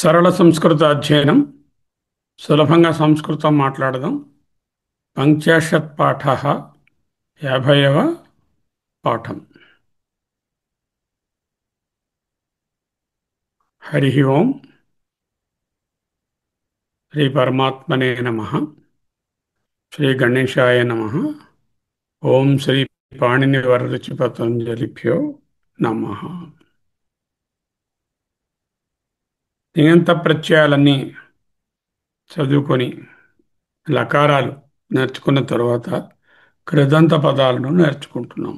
సరళ సంస్కృత అధ్యయనం సులభంగా సంస్కృతం మాట్లాడదాం. పంచాశత్ పాఠ 50వ పాఠం. హరి ఓం. శ్రీ పరమాత్మనే నమః. శ్రీ గణేశాయ నమః. ఓం శ్రీ పాణిని వరరుచి పతంజలిభ్యో నమః. నియంత ప్రత్యయాలన్నీ చదువుకొని లకారాలు నేర్చుకున్న తరువాత కృదంత పదాలను నేర్చుకుంటున్నాం.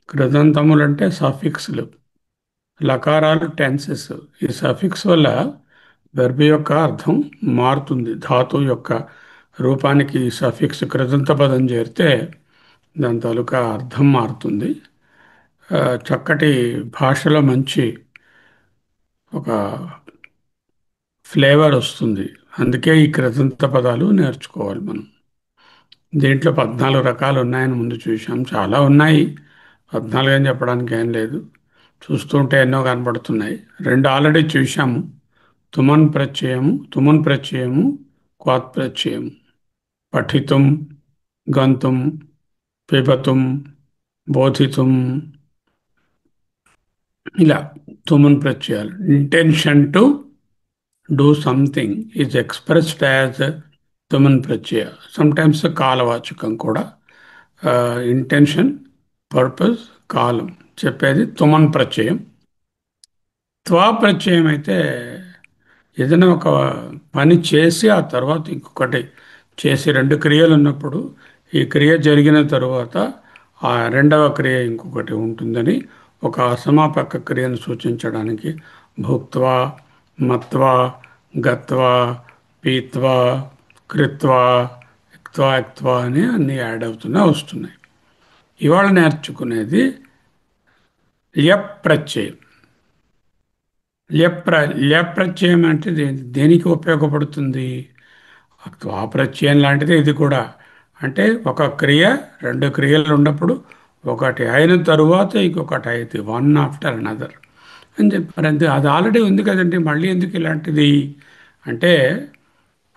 కృదంతములంటే సఫిక్స్లు, లకారాలు టెన్సెస్. ఈ సఫిక్స్ వల్ల వెర్బ్ యొక్క అర్థం మారుతుంది. ధాతువు యొక్క రూపానికి ఈ సఫిక్స్ కృదంత పదం చేరితే దాని తాలూకా అర్థం మారుతుంది. చక్కటి భాషలో మంచి ఒక ఫ్లేవర్ వస్తుంది. అందుకే ఈ కృదంత పదాలు నేర్చుకోవాలి మనం. దీంట్లో 14 రకాలు ఉన్నాయని ముందు చూసాం. చాలా ఉన్నాయి, 14 అని చెప్పడానికి ఏం లేదు. చూస్తుంటే ఎన్నో కనబడుతున్నాయి. రెండు ఆల్రెడీ చూశాము. తుమన్ ప్రత్యయము, క్వాత్ ప్రత్యయము. పఠితుం, గంతుం, పిబతుం, బోధితుం, ఇలా తుమన్ ప్రత్యయాలు. Intention to do something is expressed as తుమన్ ప్రత్యయ. సమ్టైమ్స్ కాలవాచకం కూడా. ఇంటెన్షన్, పర్పస్, కాలం చెప్పేది తుమన్ ప్రత్యయం. త్వా ప్రత్యయం అయితే ఏదైనా ఒక పని చేసి ఆ తర్వాత ఇంకొకటి చేసి రెండు క్రియలు ఉన్నప్పుడు ఈ క్రియ జరిగిన తరువాత ఆ రెండవ క్రియ ఇంకొకటి ఉంటుందని ఒక అసమాపక క్రియను సూచించడానికి భుక్త్వా, మత్వా, గత్వా, పీత్వా, కృత్వా, ఎక్త్వా అని అన్నీ యాడ్ అవుతూనే వస్తున్నాయి. ఇవాళ నేర్చుకునేది ల్యప్ ప్రత్యయం. ల్యప్ ప్రత్యయం అంటే దేనికి ఉపయోగపడుతుంది? త్వాప్రత్యయం లాంటిది ఇది కూడా. అంటే ఒక క్రియ రెండు క్రియలు ఉన్నప్పుడు ఒకటి అయిన తరువాత ఇంకొకటి అయితే వన్ ఆఫ్టర్ అనదర్ అని చెప్పారు. అంతే, అది ఆల్రెడీ ఉంది కదండి, మళ్ళీ ఎందుకు ఇలాంటిది అంటే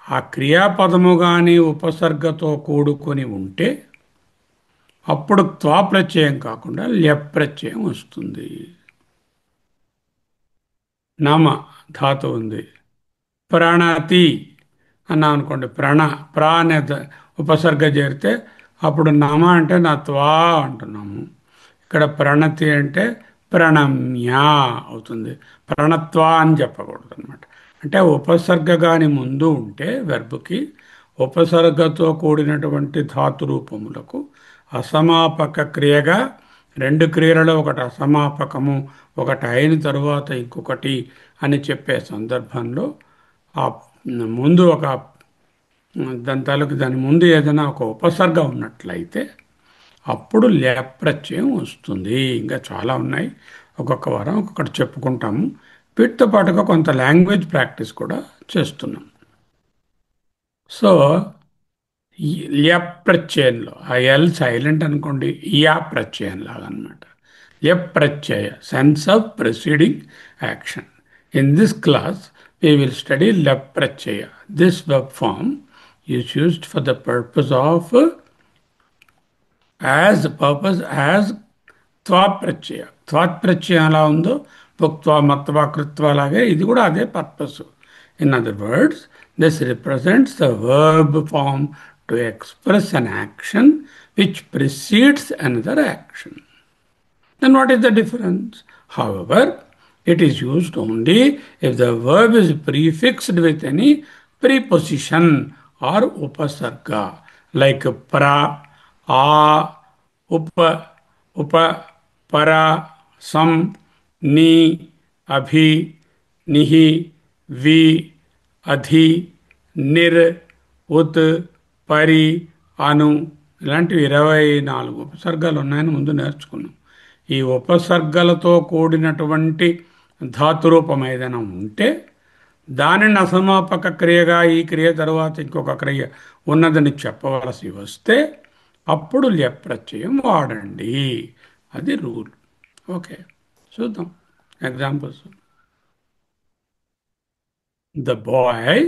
ఆ క్రియాపదము కానీ ఉపసర్గతో కూడుకొని ఉంటే అప్పుడు త్వాప్రత్యయం కాకుండా ల్యప్ ప్రత్యయం వస్తుంది. నామ ధాతు ఉంది. ప్రాణాతి అన్నాం అనుకోండి, ప్రా అనే ఉపసర్గ చేరితే అప్పుడు నమ అంటే నా త్వా అంటున్నాము. ఇక్కడ ప్రణతి అంటే ప్రణమ్య అవుతుంది. ప్రణత్వా అని చెప్పకూడదు అనమాట. అంటే ఉపసర్గ కాని ముందు ఉంటే వెర్బ్కి ఉపసర్గతో కూడినటువంటి ధాతు రూపములకు అసమాపక క్రియగా రెండు క్రియలలో ఒకటి అసమాపకము, ఒకటి అయిన తరువాత ఇంకొకటి అని చెప్పే సందర్భంలో ఆ ముందు ఒక దాని ముందు ఏదైనా ఒక ఉపసర్గ ఉన్నట్లయితే అప్పుడు ల్యాప్ ప్రత్యయం వస్తుంది. ఇంకా చాలా ఉన్నాయి, ఒక్కొక్క వారం ఒక్కొక్కటి చెప్పుకుంటాము. వీటితో పాటుగా కొంత లాంగ్వేజ్ ప్రాక్టీస్ కూడా చేస్తున్నాం. సో ఈ ల్యప్ ప్రత్యయంలో ఆ ఎల్ సైలెంట్ అనుకోండి, యా ప్రత్యయం లాగా అనమాట. ల్యప్ ప్రత్యయ, sense of proceeding action. In this class we will study lap pratyaya. This verb form is used for the purpose of as త్వాత్ ప్రత్యయ. త్వాత్ ప్రత్యయం ఎలా ఉందో భుక్త్వా, మత్వా, కృత్వా లాగే ఇది కూడా అదే purpose. In other words, this represents the verb form to express an action which precedes another action. Then what is the difference? However, it is used only if the verb is prefixed with any preposition or upasarga, like pra, a, upa, para, sam, ni, abhi, nihi, vi, adhi, nir, ut, పరి, అను ఇలాంటివి 24 ఉపసర్గాలు ఉన్నాయని ముందు నేర్చుకున్నాం. ఈ ఉపసర్గలతో కూడినటువంటి ధాతురూపం ఏదైనా ఉంటే దానిని అసమాపక క్రియగా ఈ క్రియ తర్వాత ఇంకొక క్రియ ఉన్నదని చెప్పవలసి వస్తే అప్పుడు ల్యప్ ప్రత్యయం వాడండి. అది రూల్. ఓకే, చూద్దాం examples. The boy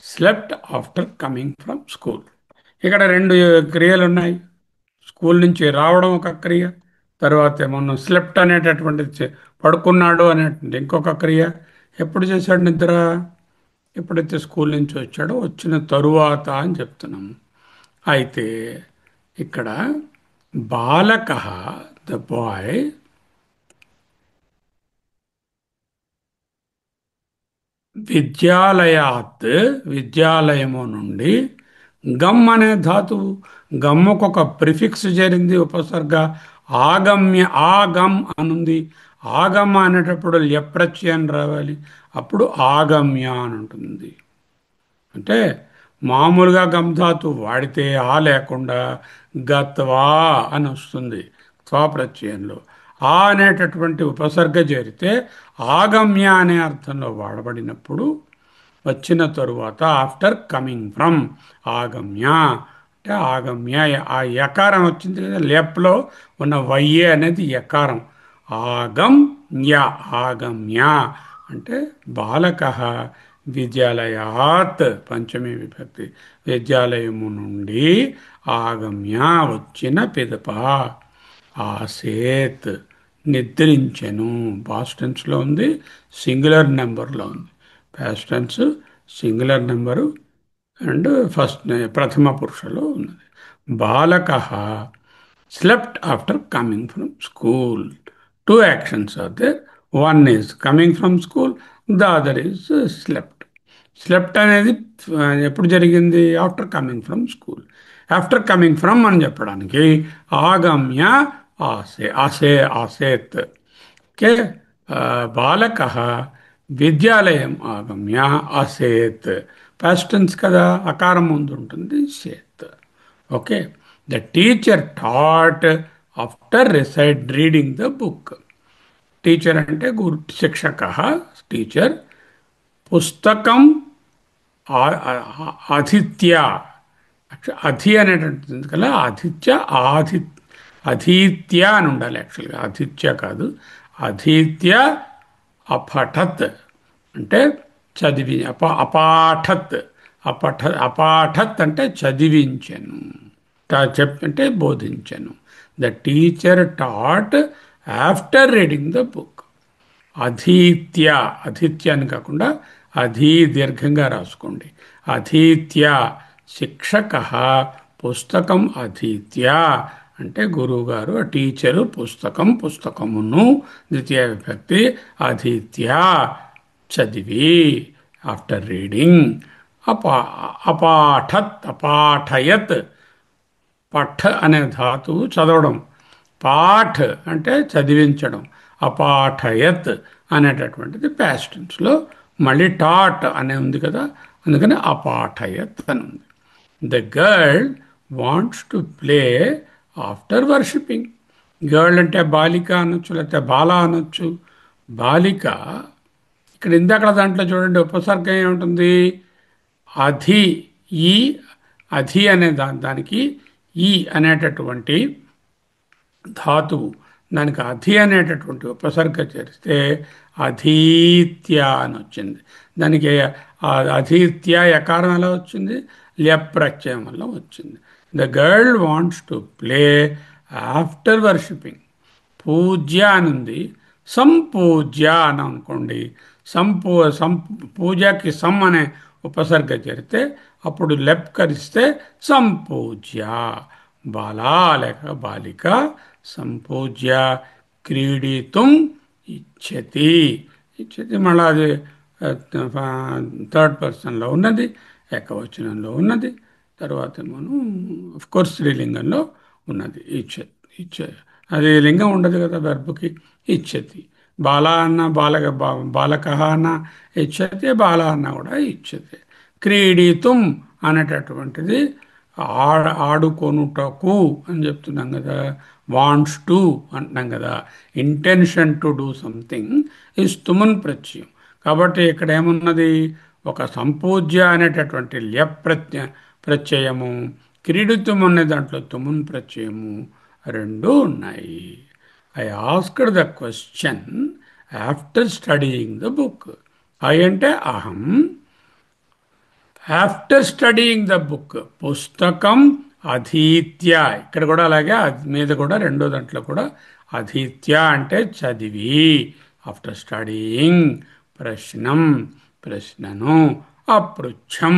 slept after coming from school. ఇక్కడ రెండు క్రియలు ఉన్నాయి. స్కూల్ నుంచి రావడం ఒక క్రియ, తర్వాత ఏమన్నా స్లెప్ట్ అనేటటువంటి పడుకున్నాడు అనేటువంటి ఇంకొక క్రియ. ఎప్పుడు చేశాడు నిద్ర? ఎప్పుడైతే స్కూల్ నుంచి వచ్చాడో వచ్చిన తరువాత అని చెప్తున్నాము. అయితే ఇక్కడ బాలక, ద బాయ్, విద్యాలయాత్, విద్యాలయము నుండి, గమ్ అనే ధాతువు, గమ్ముకు ఒక ప్రిఫిక్స్ చేరింది ఉపసర్గ, ఆగమ్య, ఆగమ్ అనుంది. ఆగమ అనేటప్పుడు ల్యప్రత్యయం రావాలి, అప్పుడు ఆగమ్య అని ఉంటుంది. అంటే మామూలుగా గంధాతు వాడితే ఆ లేకుండా గత్వా అని వస్తుంది త్వాప్రత్యయంలో. ఆ అనేటటువంటి ఉపసర్గ చేరితే ఆగమ్య అనే అర్థంలో వాడబడినప్పుడు వచ్చిన తరువాత ఆఫ్టర్ కమింగ్ ఫ్రమ్, ఆగమ్య అంటే ఆగమ్య, ఆ యకారం వచ్చింది కదా, లెప్లో ఉన్న వయ్యే అనేది యకారం. ఆగమ్య, ఆగమ్య అంటే బాలక విద్యాలయాత్, పంచమి విభక్తి, విద్యాలయము నుండి, ఆగమ్య వచ్చిన పిదప, ఆసేత్ నిద్రించెను. పాస్ట్ టెన్స్లో ఉంది, సింగులర్ నెంబర్లో ఉంది. Past tense singular number and first ప్రథమ పురుషలో ఉన్నది. బాలక slept after coming from school. Two actions are there. One is coming from school, the other is slept. Slept అనేది ఎప్పుడు జరిగింది? After coming from school. After coming from అని చెప్పడానికి ఆగమ్య, ఆసేత్. Okay. బాలక విద్యాలయం ఆగమ్య అసేత్. పాస్టెన్స్ కదా, అకారం ముందు ఉంటుంది, సేత్. Okay. The teacher taught after reading the book. Teacher అంటే గురు, శిక్షక, టీచర్. పుస్తకం ఆదిత్య, అధి అనేటటువంటి కదా, ఆదిత్య, అధీత్య అని ఉండాలి యాక్చువల్గా, ఆదిత్య కాదు, అధీత్య అపఠత్ అంటే చదివి, అపాఠత్, అపాఠత్ అంటే చదివించను, అంటే బోధించను. The teacher taught after reading the book. అధీత్య, అధీత్య అని కాకుండా అధీ దీర్ఘంగా రాసుకోండి. అధీత్య శిక్షక పుస్తకం అధీత్య అంటే గురువుగారు, టీచరు పుస్తకం, పుస్తకమును ద్వితీయ విభక్తి అధీత్య చదివి, ఆఫ్టర్ రీడింగ్. అపాఠత్, అపాఠయత్, పఠ్ అనే ధాతువు చదవడం, పాఠ్ అంటే చదివించడం, అపాఠయత్ అనేటటువంటిది పాస్ట్ టెన్స్లో మళ్ళీ టాట్ అనే ఉంది కదా, అందుకని అపాఠయత్ అని ఉంది. The girl wants to play after worshipping. Girl అంటే బాలిక అనొచ్చు, లేకపోతే బాల అనొచ్చు. బాలిక ఇక్కడ ఇందాక దాంట్లో చూడండి ఉపసర్గం ఏముంటుంది? అధి, ఈ అధి అనే దానికి ఈ అనేటటువంటి ధాతువు, దానికి అధి అనేటటువంటి ఉపసర్గ చేరిస్తే అధీత్య అని వచ్చింది. దానికి అధీత్య యకారం ఎలా వచ్చింది? ల్యప్రత్యయం వల్ల వచ్చింది. The girl wants to play after worshipping. పూజ్య అని ఉంది, సంపూజ్య అని అనుకోండి. పూజకి సం అనే ఉపసర్గ చేరితే అప్పుడు లెప్ కరిస్తే సంపూజ్య. బాలా లేక బాలిక సంపూజ్య క్రీడితుం ఇచ్చతి. ఇచ్చతి మళ్ళీ అది థర్డ్ పర్సన్లో ఉన్నది, ఏకవచనంలో ఉన్నది, తర్వాత మనం కోర్స్ స్త్రీలింగంలో ఉన్నది. అది లింగం ఉండదు కదా వెర్బ్కి. ఇచ్చతి బాల అన్న, బాలక అన్న ఇచ్చతే, బాల అన్న కూడా ఇచ్చతే. క్రీడితుం అనేటటువంటిది ఆడుకొనుటకు అని చెప్తున్నాం కదా, వాంట్స్ టు అంటున్నాం కదా. Intention to do something is తుమన్ ప్రత్యయం. కాబట్టి ఇక్కడ ఏమున్నది? ఒక సంపూజ్య అనేటటువంటి ప్రత్యయము, క్రీడితం అనే దాంట్లో తుమున్ ప్రత్యయము రెండు ఉన్నాయి. I asked the question after studying the book. I అంటే అహం, ఆఫ్టర్ స్టడీయింగ్ ద బుక్, పుస్తకం అధీత్య, ఇక్కడ కూడా అలాగే మీద కూడా రెండో దాంట్లో కూడా అధీత్య అంటే చదివి, ఆఫ్టర్ స్టడీయింగ్, ప్రశ్నం ప్రశ్నను, అపృచ్ఛం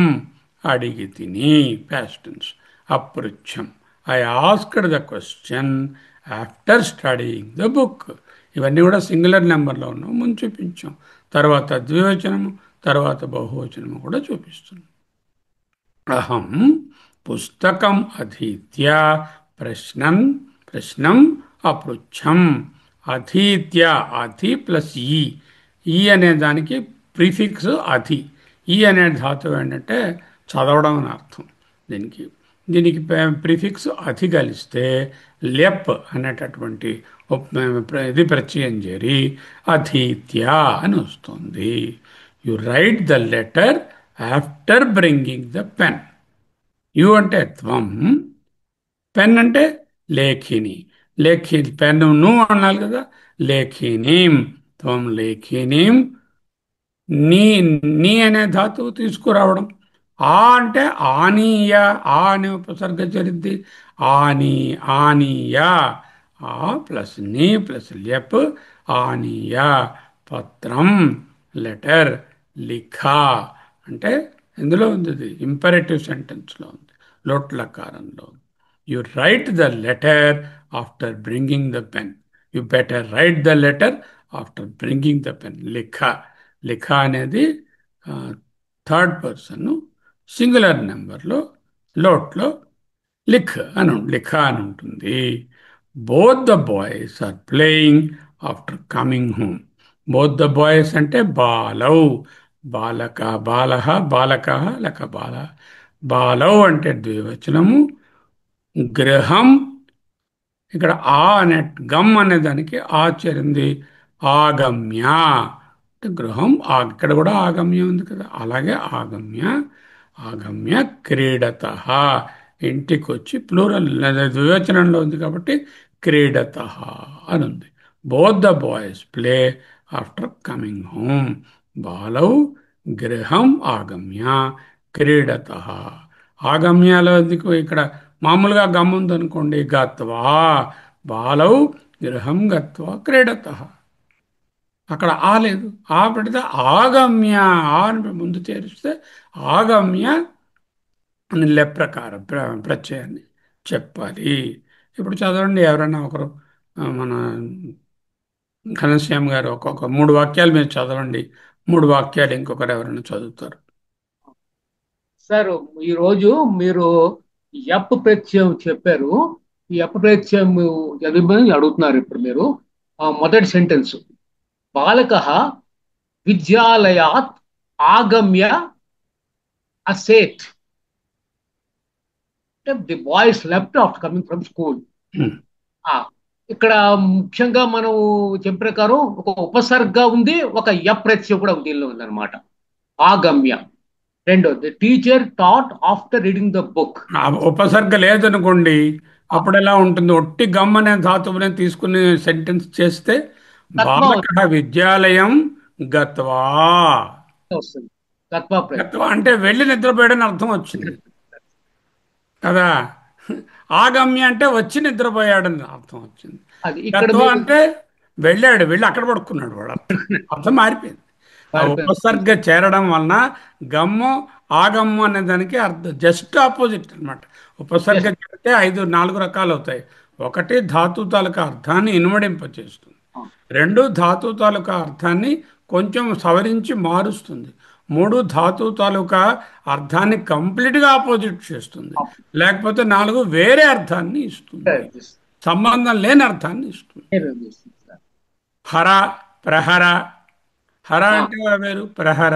అడిగి తిని, ప్యాస్టెన్స్ అపృచ్ఛం, I asked the question after studying the book. ఇవన్నీ కూడా సింగులర్ నెంబర్లో ఉన్నాం, ముందు చూపించాం. తర్వాత ద్వివచనము, తర్వాత బహువచనము కూడా చూపిస్తుంది. అహం పుస్తకం అధీత్య ప్రశ్నం ప్రశ్నం అపృచ్ఛం. అధీత్య, అధి ప్లస్ ఈ అనే దానికి ప్రిఫిక్స్ అధి. ఈ అనే ధాతువు ఏంటంటే చదవడం అని అర్థం. దీనికి దీనికి ప్రిఫిక్స్ అధి కలిస్తే లెప్ అనేటటువంటి ఇది ప్రత్యయం చేరి అధీత్య అని వస్తుంది. You write the letter after bringing the pen. You అంటే త్వం, పెన్ అంటే లేఖిని. పెన్ను నువ్వు అనాలి కదా. లేఖినీం, త్వం లేఖినీం. నీ నీ అనే ధాతువు తీసుకురావడం. ఆ అంటే ఆనీయ, ఆ అనే ఉపసర్గ చరిద్ది. ఆనీ ఆనీయ, ఆ ప్లస్ నీ ప్లస్ లెప్, ఆనీయ పత్రం, లెటర్, లిఖా అంటే ఎందులో ఉంది, ఇది ఇంపరేటివ్ సెంటెన్స్లో ఉంది, లోట్లకారంలో ఉంది. You write the letter after bringing the pen. You better write the letter after bringing the pen. లిఖా, లిఖా అనేది థర్డ్ పర్సన్ సింగులర్ నెంబర్లో లోట్లో లిఖా అని ఉంటుంది. Both the boys are playing after coming home. Both the boys అంటే బాలౌ, బాలక బాలహ బాలక లక బాల. బాలౌ అంటే ద్వివచనము. గృహం, ఇక్కడ ఆ అనే గమ్ అనే దానికి ఆచరింది. ఆగమ్య అంటే గృహం, ఇక్కడ కూడా ఆగమ్య ఉంది కదా, అలాగే ఆగమ్య. ఆగమ్య క్రీడత, ఇంటికి వచ్చి ప్లూరల్ ద్వివచనంలో ఉంది కాబట్టి క్రీడత అని ఉంది. Both the boys play after coming home. బాలౌ గృహం ఆగమ్య క్రీడత. ఆగమ్యాలో ఎందుకు, ఇక్కడ మామూలుగా గమ్ముందనుకోండి గత్వా, బాలౌ గృహం గత్వా క్రీడత. అక్కడ ఆ లేదు, ఆ పెడితే ఆగమ్య, ఆ అని ముందు చేరిస్తే ఆగమ్య అని ప్రకారం ప్రత్యయాన్ని చెప్పాలి. ఇప్పుడు చదవండి ఎవరైనా ఒకరు, మన ఘనశ్యామ్ గారు ఒక్కొక్క 3 వాక్యాలు మీరు చదవండి. 3 వాక్యాలు ఇంకొకరు ఎవరైనా చదువుతారు. సార్, ఈరోజు మీరు ఎప్ ప్రత్యయం చెప్పారు. ఈ ఎప్ ప్రత్యయం చదివమని అడుగుతున్నారు ఇప్పుడు మీరు. మొదటి సెంటెన్స్, బాలక విద్యాలయాత్ ఆగమ్య అసేత్. The boys left after coming from school. Hmm. ఇక్కడ ముఖ్యంగా మనం చెప్పిన ప్రకారం ఒక ఉపసర్గ ఉంది, ఒక ఎప్ ప్రత్యయం కూడా దీనిలో ఉందన్నమాట. ఆగమ్య. రెండోది, teacher taught after reading the book. ఆ ఉపసర్గ లేదనుకోండి, అప్పుడు ఎలా ఉంటుంది, ఒట్టి గమ్ అనే ధాతువుని తీసుకుని సెంటెన్స్ చేస్తే తత్వ బాలక విద్యాలయం గత్వా. వస్తుంది. తత్వ ప్రత్యయం. గత్వా అంటే వెళ్ళి నిద్రపోయాడని అర్థం వచ్చింది కదా. ఆగమ్య అంటే వచ్చి నిద్రపోయాడని అర్థం వచ్చింది. అది ఇక్కడ గత్వా మీరు అంటే వెళ్ళాడు, వెళ్ళి అక్కడ పడుకున్నాడు, వాడు అర్థం అర్థం మారిపోయింది. ఆ పారిపోయారు. ఉపసర్గ చేరడం వలన గమ్ము ఆగమ్ము అనే దానికి అర్థం జస్ట్ ఆపోజిట్ అన్నమాట. ఉపసర్గ చేరితే 4 రకాలు అవుతాయి. ఒకటి ధాతు తాలూకా అర్థాన్ని ఇనుమడింపచేస్తుంది. రెండు ధాతు తాలూకా అర్థాన్ని కొంచెం సవరించి మారుస్తుంది. మూడు ధాతు తాలూకా అర్థాన్ని కంప్లీట్గా ఆపోజిట్ చేస్తుంది. లేకపోతే 4 వేరే అర్థాన్ని ఇస్తుంది, సంబంధం లేని అర్థాన్ని ఇస్తుంది. హర, ప్రహర. హర అంటే వేరు, ప్రహర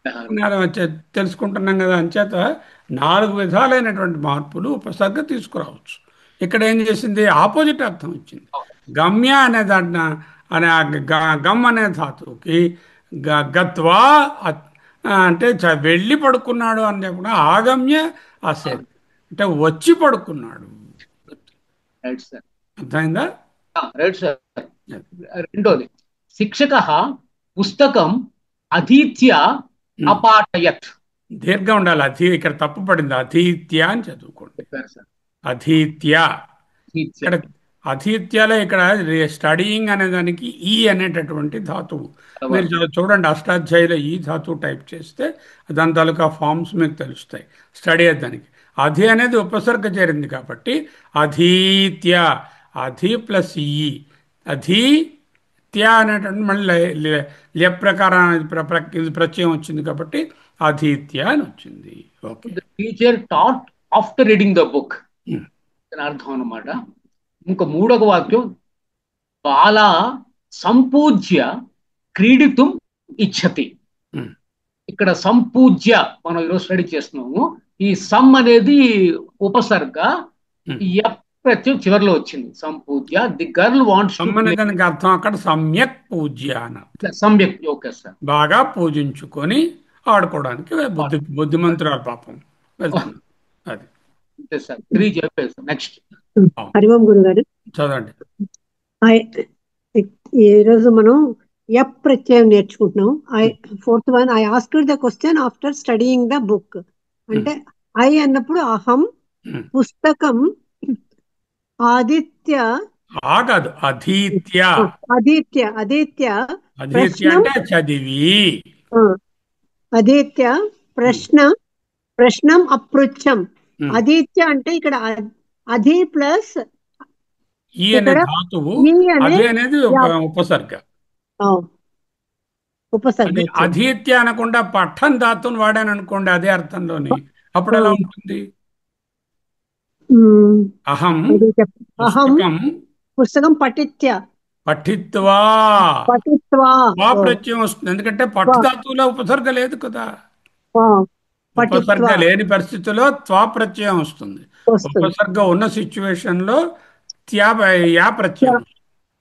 పుణ్యాలం వచ్చే తెలుసుకుంటున్నాం కదా. అంచేత 4 విధాలైనటువంటి మార్పులు ఉపసర్గ తీసుకురావచ్చు. ఇక్కడ ఏం చేసింది, ఆపోజిట్ అర్థం ఇచ్చింది. గమ్య అనే దాంట్లో అనే గమ్ అనే ధాతువుకి గత్వా అంటే వెళ్ళి పడుకున్నాడు అని చెప్పకుండా ఆగమ్య అసేత్ అంటే వచ్చి పడుకున్నాడు. Right sir. అర్థమైందా? Right sir. రెండోది, శిక్షక పుస్తకం అధీత్య అపాఠయత్. దీర్ఘం ఉండాలి. ఇక్కడ తప్పు పడింది. అధీత్య అని చదువుకోండి. చెప్పారు సార్. అధీత్య. తీర్చా. ఇక్కడ అధీత్యాలో ఇక్కడ స్టడీయింగ్ అనే దానికి ఈ అనేటటువంటి ధాతువు. మీరు తర్వాత చూడండి, అష్టాధ్యాయులో ఈ ధాతువు టైప్ చేస్తే దాని తాలూకా ఫామ్స్ మీకు తెలుస్తాయి. స్టడీ దానికి అధి అనేది ఉపసర్గ చేరింది కాబట్టి అధీత్య. అధి ప్లస్ ఈ. అధీత్య అనేటువంటి మళ్ళీ ల్య ప్రకారం ఇది ప్రత్యయం వచ్చింది కాబట్టి అధీత్య అని వచ్చింది. Okay. The teacher taught after reading the book um, అని అర్థం అన్నమాట. ఇంకా మూడవ వాక్యం, బాల సంపూజ్య క్రీడితుం ఇచ్చతి. ఉమ్, ఇక్కడ సంపూజ్య మనం ఈరోజు స్టడీ చేస్తున్నాము. ఈ సమ్ అనేది ఉపసర్గ, ఉమ్. ఎఫ్ ప్రత్యయం చివరిలో వచ్చింది. సంపూజ్య, ది గర్ల్ వాంట్స్ టు సమ్మనే ప్లే. దానికి అర్థం అక్కడ సమ్యక్ పూజ్య అని అర్థం. సమ్యక్. Okay sir. బాగా పూజించుకొని ఆడుకోవడానికి బుద్ధిమంతురాలు పాపం వెళ్తుంది. అది అంతే సార్. త్రీ చెప్పేది సార్. నెక్స్ట్. అవును. హరి ఓం గురుగారు. చదవండి. ఈ రోజు మనం ఎప్ ప్రత్యయం నేర్చుకుంటున్నాం. Fourth one, I asked the question after studying the book. అంటే ఐ అన్నప్పుడు అహం ఉమ్. పుస్తకం ఆదిత్య కాదు, అధీత్య. ఆదిత్య ఆదిత్య అధీత్య ప్రశ్నం అంటే చదివి. ఆదిత్య ప్రశ్నం అపృచ్ఛం. ఉమ్. ఆదిత్య అంటే ఇక్కడ అధి ప్లస్ ఈ అనే ఇక్కడ ధాతువు. ఈ అనే అధి అనేది ఉపసర్గ. ఉపసర్గ అది వచ్చింది. అధీత్య అనకుండా పఠన్ ధాతువుని వాడాను అనుకోండి అదే అర్థంలోని, అప్పుడు ఎలా ఉంటుంది? అహం అహం పుస్తకం పుస్తకం పఠిత్య పఠిత్వా. పఠిత్వా వా ప్రత్యయం వస్తుంది, ఎందుకంటే పట్టు ధాతువులో ఉపసర్గ లేదు కదా. ఉపసర్గ పఠిత్వా లేని పరిస్థితిలో త్వా ప్రత్యయం వస్తుంది. వస్తుంది. ఉపసర్గ ఉన్న సిచ్యువేషన్ లో యా ప్రత్యయం,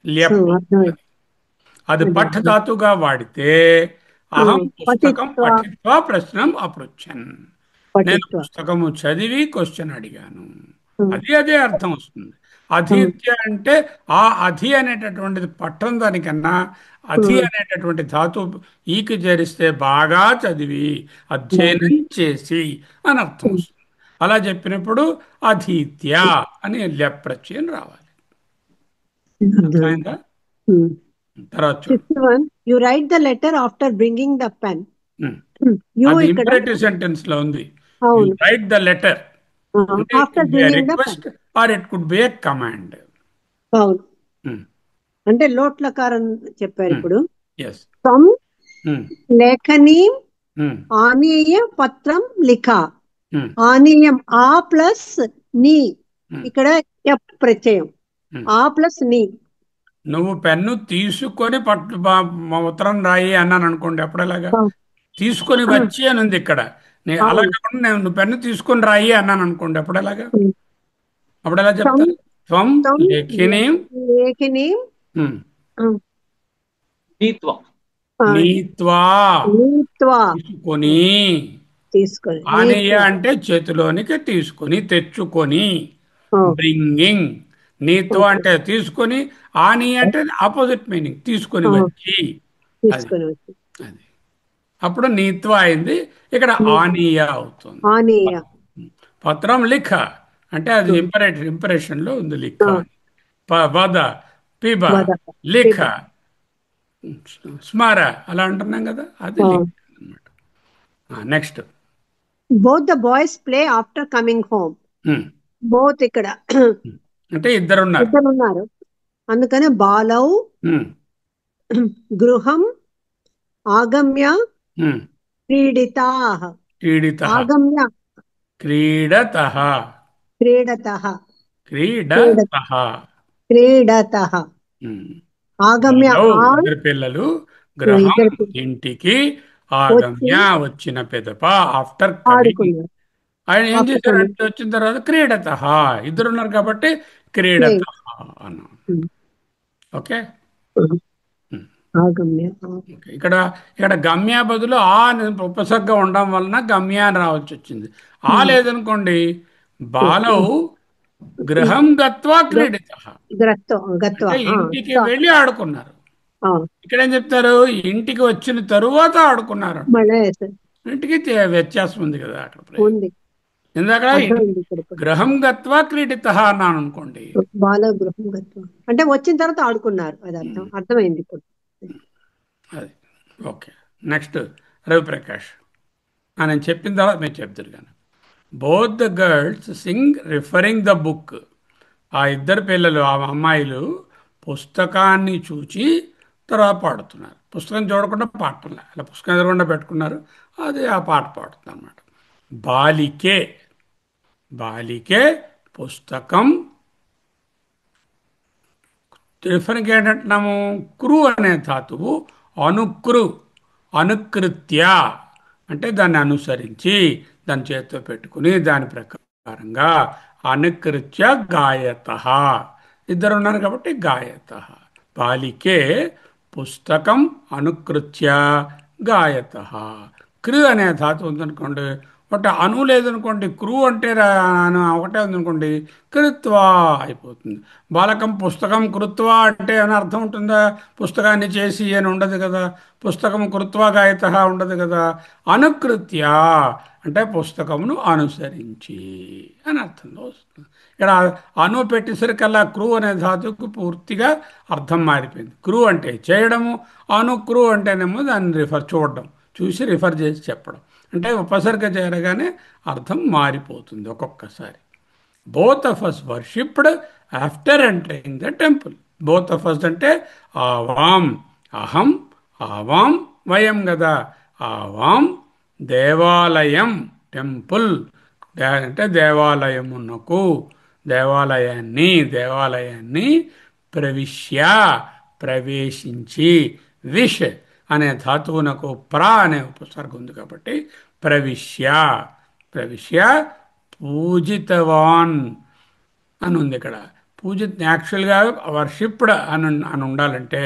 ల్యప్. అర్థమైంది. అది పఠ ధాతుగా వాడితే అహం పుస్తకం పఠిత్వా పఠిత్వా ప్రశ్నం అపృచ్చన్. నేను పఠిత్వా పుస్తకము చదివి క్వశ్చన్ అడిగాను. అదే అర్థం వస్తుంది. అధీత్య అంటే ఆ అధి అనేటటువంటిది పట్టం దానికన్నా అధి అనేటటువంటి ధాతు ఈకి చేరిస్తే బాగా చదివి అధ్యయనం చేసి అని అర్థం వస్తుంది. అలా చెప్పినప్పుడు అధీత్య అని ప్రత్యయం రావాలి. అర్థమైందా? తర్వాత చూడు. 51, you write the letter after bringing the pen. You అది ఇక్కడ ఇంపరేటివ్ సెంటెన్స్ లో ఉంది. అవును. Write the letter after bringing the pen. Request or it could be a command. అవును. అంటే లోట్లకారం చెప్పారు ఇప్పుడు. ఎస్. తం లేఖనీ ఆనీయ పత్రం లిఖ. ఆనీయం ఆ ప్లస్ నీ. ఇక్కడ ఎప్ ప్రత్యయం. ఆ ప్లస్ నీ. నువ్వు పెన్ను తీసుకొని ఉత్తరం రాయి అన్నాను అనుకోండి, అప్పుడేలాగా తీసుకొని వచ్చి అని ఉంది ఇక్కడ. అలా కాకుండా నువ్వు పెన్ను తీసుకొని రాయి అన్నాను అనుకోండి, అప్పుడేలాగా అప్పుడెలా చెప్తాను? త్వం లేఖినీం నీత్వ. నీత్వా తీసుకొని. ఆనేయ అంటే చేతిలోనికి తీసుకొని తెచ్చుకొని. బ్రింగింగ్. నీత్వ అంటే తీసుకొని, ఆని అంటే ఆపోజిట్ మీనింగ్ తీసుకొని వచ్చి. అది అప్పుడు నీత్వ అయింది. ఇక్కడ ఆనీయ అవుతుంది. పత్రం లిఖ అంటే అది ఇంపరేషన్ లో ఉంది. లిఖ వద పిబ లిఖ స్మర అలా అంటున్నాం కదా, అది లిఖ అన్నమాట. Next, both the boys play after coming home. Both ఇక్కడ అంటే ఇద్దరున్నారు. అందుకనే బాలౌ గృహం ఆగమ్య క్రీడితాః. ఆగమ్య క్రీడతః. ఆగమ్య ఇద్దరు పిల్లలు గృహం ఇంటికి ఆగమ్య వచ్చిన పెదప ఆఫ్టర్ కమింగ్. ఆయన ఏం చేశారంటే వచ్చిన తర్వాత క్రీడతః ఇద్దరున్నారు కాబట్టి క్రీడతః అన్నాం. ఓకే. ఇక్కడ గమ్య బదులు ఆ ఉపసర్గ ఉండడం వలన గమ్య అని రావాల్సి వచ్చింది. ఆ లేదనుకోండి, బాలౌ గృహం గత్వా క్రీడితః అంటే ఇంటికి వెళ్ళి ఆడుకున్నారు. ఇక్కడ ఏం చెప్తారు? ఇంటికి వచ్చిన తరువాత ఆడుకున్నారు. ఇంటికి వ్యత్యాసం ఉంది కదా అక్కడ ఉంది. ఇందాక అర్థమైంది ఇప్పుడు. గ్రహం గత్వా క్రీడిత అన్నాను అనుకోండి. బాల గృహం గత్వ అంటే వచ్చిన తర్వాత ఆడుకున్నారు, అది అర్థమైంది ఇప్పుడు. అది ఓకే. నెక్స్ట్ రవిప్రకాష్ నేను చెప్పిన తర్వాత మీరు చెప్తారు కానీ both the girls Singh referring the book. ఆ ఇద్దరు పిల్లలు ఆ అమ్మాయిలు పుస్తకాన్ని చూచి తర్వాత పాడుతున్నారు. పుస్తకం చూడకుండా పాడటంలే, అలా పుస్తకం ఎదురకుండా పెట్టుకున్నారు, అది ఆ పాట పాడుతుంది అన్నమాట. బాలికే బాలికే పుస్తకం రిఫరింగ్ ఏంటంటున్నాము, క్రు అనే ధాతువు అనుక్రు అనుకృత్య అంటే దాన్ని అనుసరించి దాని చేతితో పెట్టుకుని దాని ప్రకారంగా అనుకృత్య గాయత. ఇద్దరు ఉన్నారు కాబట్టి గాయత. బాలికే పుస్తకం అనుకృత్య గాయత. క్రు అనే ధాతువు ఉందనుకోండి, ఒకటి అను లేదనుకోండి, క్రూ అంటే ఒకటే ఉందనుకోండి, కృత్వా అయిపోతుంది. బాలకం పుస్తకం కృత్వా అంటే అని అర్థం ఉంటుందా? పుస్తకాన్ని చేసి అని ఉండదు కదా, పుస్తకం కృత్వా గాయత ఉండదు కదా. అనుకృత్య అంటే పుస్తకమును అనుసరించి అని అర్థంలో వస్తుంది. ఇక్కడ అను పెట్టేసరికల్లా క్రూ అనే ధాతువుకు పూర్తిగా అర్థం మారిపోయింది. క్రూ అంటే చేయడము, అనుక్రూ అంటేనేమో దాన్ని చూడడం, చూసి రిఫర్ చేసి చెప్పడం. అంటే ఉపసర్గ చేరగానే అర్థం మారిపోతుంది ఒక్కొక్కసారి. Both of us worshipped after entering the temple. Both of us అంటే ఆవాం, అహం, ఆవాం వయం కదా. ఆవాం దేవాలయం, టెంపుల్ అంటే దేవాలయమునకు, దేవాలయాన్ని ప్రవిశ్య ప్రవేశించి, విష్ అనే ధాతువునకు ప్రా అనే ఉపసర్గ ఉంది కాబట్టి ప్రవిశ్య ప్రవిశ్య పూజితవాన్ అని ఉంది ఇక్కడ. యాక్చువల్గా వర్షిప్డ్ అని ఉండాలంటే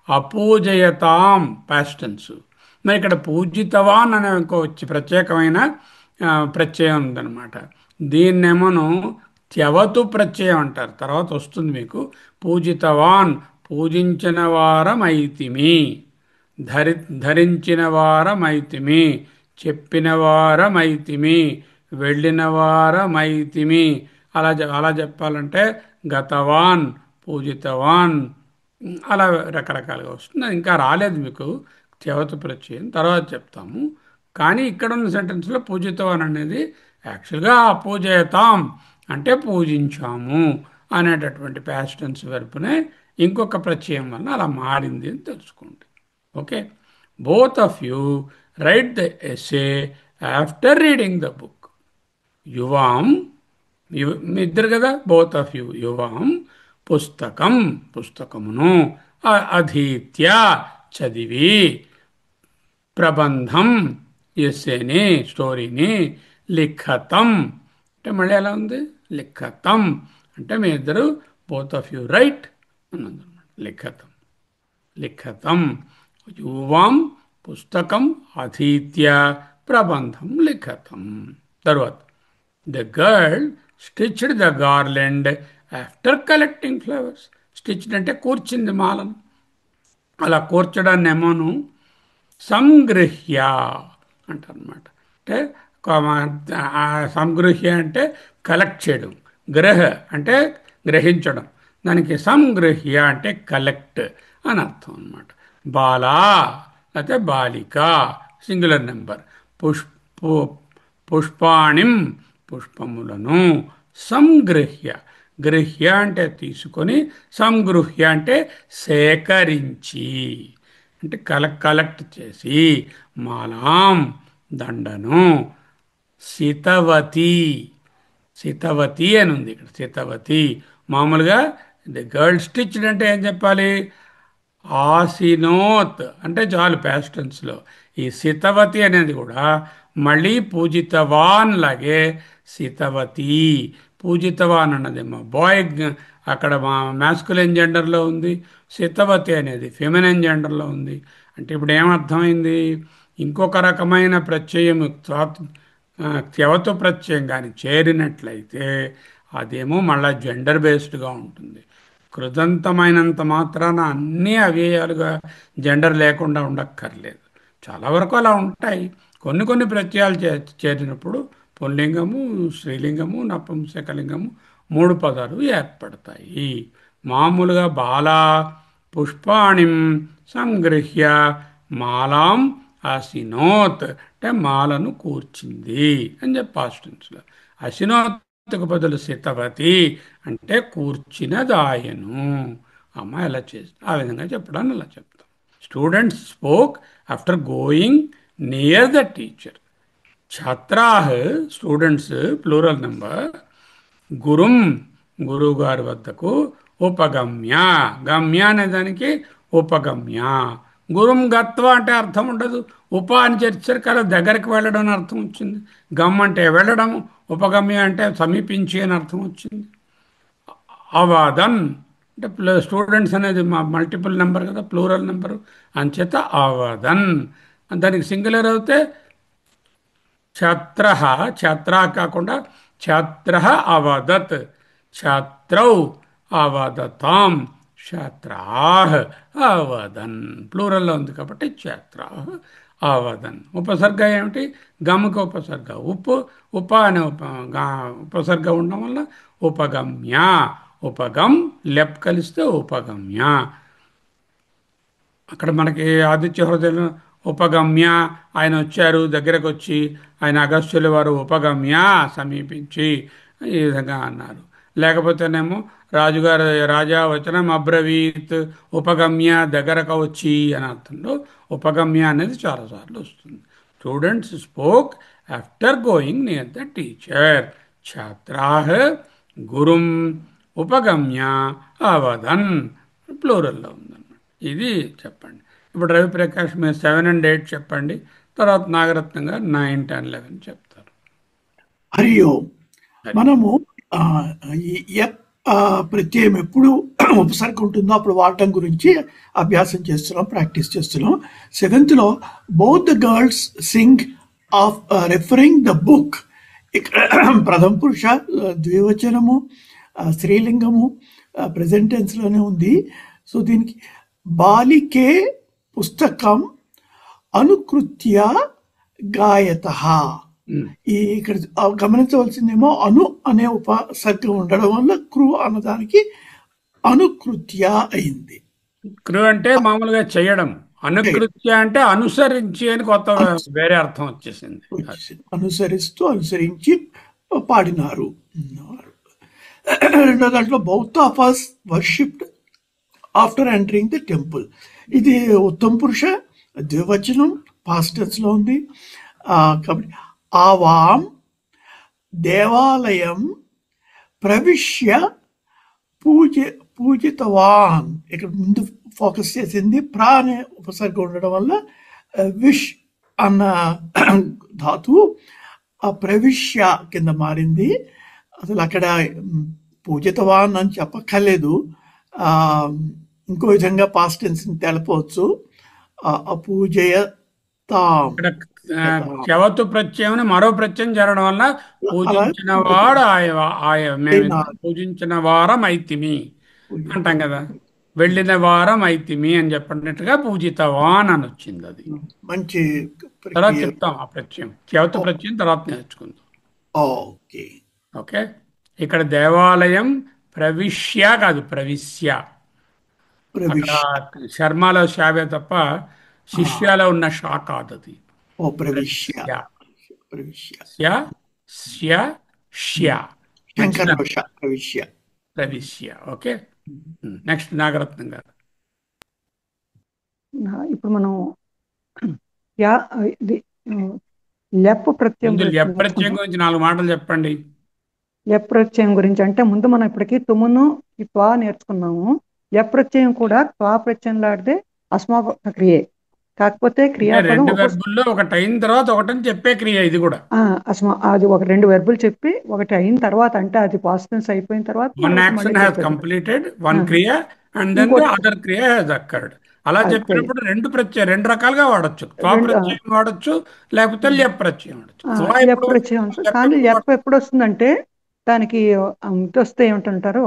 అపూజయతాం పాస్ట్ టెన్స్. మరి ఇక్కడ పూజితవాన్ అనే ఇంకో ప్రత్యేకమైన ప్రత్యయం ఉందన్నమాట. దీన్నేమోను త్యవతు ప్రత్యయం అంటారు, తర్వాత వస్తుంది మీకు. పూజితవాన్ పూజించిన వారమైతిమి, ధరించిన వారమైతిమి, చెప్పిన వారమైతిమి, వెళ్ళిన వారమైతిమి. అలా చెప్పాలంటే గతవాన్, పూజితవాన్, అలా రకరకాలుగా వస్తుంది. ఇంకా రాలేదు మీకు త్యవత ప్రత్యయం, తర్వాత చెప్తాము. కానీ ఇక్కడ ఉన్న సెంటెన్స్లో పూజితవాన్ అనేది యాక్చువల్గా పూజయతాం అంటే పూజించాము అనేటటువంటి పాస్ట్ టెన్స్ వెర్బ్నే ఇంకొక ప్రత్యయం వలన అలా మారింది అని తెలుసుకోండి. Okay, both of you write the essay after reading the book. యువాం మీ ఇద్దరు కదా, బోత్ ఆఫ్ యూ. యువాం పుస్తకమును అధీత్య చదివి, ప్రబంధం ఎస్సేని స్టోరీని, లిఖతం అంటే మళ్ళీ ఎలా ఉంది, లిఖతం అంటే మీ ఇద్దరు బోత్ ఆఫ్ యూ రైట్ అన్నదన్నమాట. లిఖతం యువాం పుస్తకం అధీత్య ప్రబంధం లిఖతం. తర్వాత the girl stitched the garland after collecting flowers. Stitched అంటే కూర్చింది మాలను, అలా కూర్చడాన్ని ఏమోను సంగృహ్య అంటారనమాట. అంటే సంగృహ్య అంటే కలెక్ట్ చేయడం, గ్రహ అంటే గ్రహించడం, దానికి సంగృహ్య అంటే కలెక్ట్ అని అర్థం అనమాట. బాలా అయితే బాలిక సింగులర్ నెంబర్. పుష్పాణిం పుష్పములను, సంగృహ్య గృహ్య అంటే తీసుకొని, సంగృహ్య అంటే సేకరించి, అంటే కలెక్ట్ చేసి, మాలాం దండను, సితవతి సితవతి అని ఉంది ఇక్కడ. సితవతి మామూలుగా గర్ల్ స్టిచ్డ్ అంటే ఏం చెప్పాలి, ఆసినోత్ అంటే చాలు పాస్ట్ టెన్స్లో. ఈ సితవతి అనేది కూడా మళ్ళీ పూజితవాన్ లాగే సితవతి. పూజితవాన్ అన్నదేమో బాయ్, అక్కడ మ్యాస్కులైన్ జెండర్లో ఉంది. సితవతి అనేది ఫెమినైన్ జెండర్లో ఉంది. అంటే ఇప్పుడు ఏమర్థమైంది, ఇంకొక రకమైన ప్రత్యయం త్యవతు ప్రత్యయం కానీ చేరినట్లయితే అదేమో మళ్ళీ జెండర్ బేస్డ్గా ఉంటుంది. కృదంతమైనంత మాత్రాన అన్నీ అవ్యయాలుగా జెండర్ లేకుండా ఉండక్కర్లేదు. చాలా వరకు అలా ఉంటాయి, కొన్ని ప్రత్యయాలు చేరినప్పుడు పుల్లింగము, స్త్రీలింగము, నపుంసకలింగము 3 పదాలు ఏర్పడతాయి. మామూలుగా బాలా పుష్పాణిం సంగృహ్య మాలాం అసినోత్ అంటే మాలను కూర్చింది అని చెప్పి పాస్ట్ టెన్స్లో. అసినోత్కు బదులు సితవతి అంటే కూర్చినదాయను. అమ్మాయి ఎలా చేస్తుంది ఆ విధంగా చెప్పడాన్ని అలా చెప్తాం. Students spoke after going near the teacher. ఛాత్రాహ్ స్టూడెంట్స్ ప్లూరల్ నెంబర్ గురుం గురువు గారి వద్దకు ఉపగమ్య. గమ్య అనే దానికి ఉపగమ్య. గురుం గత్వ అంటే అర్థం ఉండదు. ఉప అని చేర్చారు కదా, దగ్గరికి వెళ్ళడం అని అర్థం వచ్చింది. గమ్ అంటే వెళ్ళడం, ఉపగమ్య అంటే సమీపించి అని అర్థం వచ్చింది. అవాదన్ అంటే స్టూడెంట్స్ అనేది మల్టిపుల్ నెంబర్ కదా, ప్లూరల్ నెంబరు, అంచేత అవాదన్. దానికి సింగులర్ అయితే ఛాత్ర, ఛాత్ర కాకుండా ఛాత్ర అవదత్, ఛాత్రౌ అవదతాం, ఛాత్రాహ్ అవదన్. ప్లూరల్లో ఉంది కాబట్టి ఛాత్రాహ్ అవదన్. ఉపసర్గ ఏమిటి? గమక ఉపసర్గ. ఉప అనే ఉపసర్గ ఉండడం వల్ల ఉపగమ్య. ఉపగమ్ లెప్ కలిస్తే ఉపగమ్య. అక్కడ మనకి ఆదిత్య హృదయం ఉపగమ్య, ఆయన వచ్చారు, దగ్గరకు వచ్చి ఆయన అగస్త్యుల వారు ఉపగమ్య సమీపించి ఈ విధంగా అన్నారు. లేకపోతేనేమో రాజుగారు రాజా వచనం అబ్రవీత్ ఉపగమ్య దగ్గరకు వచ్చి అని అర్థంలో ఉపగమ్య అనేది చాలాసార్లు వస్తుంది. Students spoke after going near the teacher. ఛాత్రాహ్ గురుం ఉపగమ్య అవదన్ ప్లూరల్లో ఉందన్నమాట. ఇది చెప్పండి. ఇప్పుడు రవిప్రకాష్ మీరు 7 and 8 చెప్పండి, తర్వాత నాగరత్నం గారు 9, 10, 11 చెప్తారు. హరియో మనము ఈ యప్ ప్రత్యయం ఎప్పుడు ఉపసర్గ ఉంటుందో అప్పుడు వాడటం గురించి అభ్యాసం చేస్తున్నాం, ప్రాక్టీస్ చేస్తున్నాం. 7th లో both the girls Singh of referring the book. ఇక్కడ ప్రథమ పురుష ద్వివచనము, స్త్రీలింగము ప్రెజెంట్ టెన్స్ లోనే ఉంది. సో దీనికి బాలికే పుస్తకం అనుకృత్య గాయత. ఈ ఇక్కడ గమనించవలసిందేమో అను అనే ఉపసర్గం ఉండడం వల్ల క్రు అన్నదానికి అనుకృత్య అయింది. క్రు అంటే మామూలుగా చేయడం, అనుకృత్య అంటే అనుసరించి అని కొత్త వేరే అర్థం వచ్చేసింది. అనుసరిస్తూ అనుసరించి పాడినారు. రెండో దాంట్లో both of us worshipped after entering the temple. ఇది ఉత్తమ పురుష ద్వివచనం పాస్ట్ టెన్స్ లో ఉంది కాబట్టి ఆవాం దేవాలయం ప్రవిశ్య పూజితవాన్. ఇక్కడ ముందు ఫోకస్ చేసింది ప్రా అనే ఉపసర్గ ఉండడం వల్ల విష్ అన్న ధాతువు ఆ ప్రవిశ్య కింద మారింది. అసలు అక్కడ పూజితవాన్ అని చెప్పక్కర్లేదు, ఇంకో విధంగా పాస్ట్ టెన్స్ ని తెలపవచ్చు. అపూజయతాం. చవతు ప్రత్యయం మరో ప్రత్యయం జరగడం వల్ల పూజించిన వాడు పూజించిన వారం అయితిమి అంటాం కదా, వెళ్ళిన వారం అయితిమి అని చెప్పినట్టుగా పూజితవాన్ అని వచ్చింది. అది మంచి తర్వాత చెప్తాం. ఆ ప్రత్యయం చవతు ప్రత్యయం తర్వాత నేర్చుకుందాం. ఓకే. ఇక్కడ దేవాలయం ప్రవిశ్య కాదు ప్రవిశ్య. శర్మలో శావే తప్ప శిష్యాలో ఉన్న షా కాదు అది. ప్రవిశ్య. ఓకే. నెక్స్ట్ నాగరత్నం గారు. ఇప్పుడు మనం లెప్ ప్రత్యయం గురించి 4 మాటలు చెప్పండి. లెప్ ప్రత్యయం గురించి అంటే ముందు మనం ఇప్పటికీ తుమును త్వా నేర్చుకున్నాము. లెప్ ప్రత్యయం కూడా త్వా ప్రత్యయం లాడితే అస్మాపక క్రియే, కాకపోతే క్రియాపదం ఒకటి అయిన తర్వాత ఒకటని చెప్పే క్రియ ఇది కూడా. అది ఒక 2 వెర్బులు చెప్పి ఒకటి అయిన తర్వాత అంటే అది పాస్ట్ టెన్స్ అయిపోయిన తర్వాత one action has completed, one క్రియ and then the other క్రియ has occurred. అలా చెప్పినప్పుడు 2 రకాలుగా వాడచ్చు. త్వా ప్రత్యయం వాడచ్చు, లేకపోతే లెప్ ప్రత్యయం వాడచ్చు. లెప్ ప్రత్యయం. కానీ లెప్ ఎప్పుడు వస్తుందంటే దానికి వస్తే ఏమిటంటారు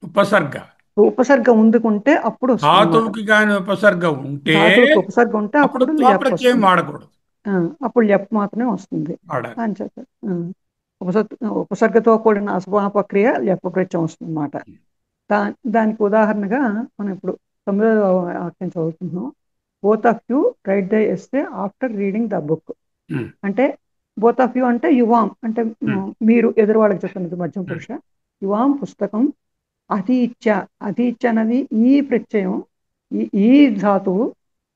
ఉపసర్గ. ఉపసర్గ ఉందుకుంటే అప్పుడు వస్తుంది అనమాట. ధాతువుకి కానీ ఉపసర్గ ఉంటే ధాతువుకి ఉపసర్గ ఉంటే అప్పుడు అప్పుడు త్వా లెప్ ప్రత్యయం వస్తుంది. వాడకూడదు, అప్పుడు లెప్ మాత్రమే వస్తుంది వాడాలి. అని చెప్పారు. ఉపసర్గ ఉపసర్గతో కూడిన అసమాప క్రియ లెప్ ప్రత్యయం వస్తుంది అనమాట. దానికి ఉదాహరణగా మనం ఇప్పుడు 9వ వాక్యం చదువుతున్నాం. Both of you write the essay after reading the book. Um, అంటే బోత్ ఆఫ్ యూ అంటే యువాం అంటే ఉమ్, మీరు ఎదురువాళ్ళకి చెప్తున్నది మధ్యం పురుష. యువాం పుస్తకం అధీత్య. అధీత్య అనేది ఈ ప్రత్యయం, ఈ ధాతువు,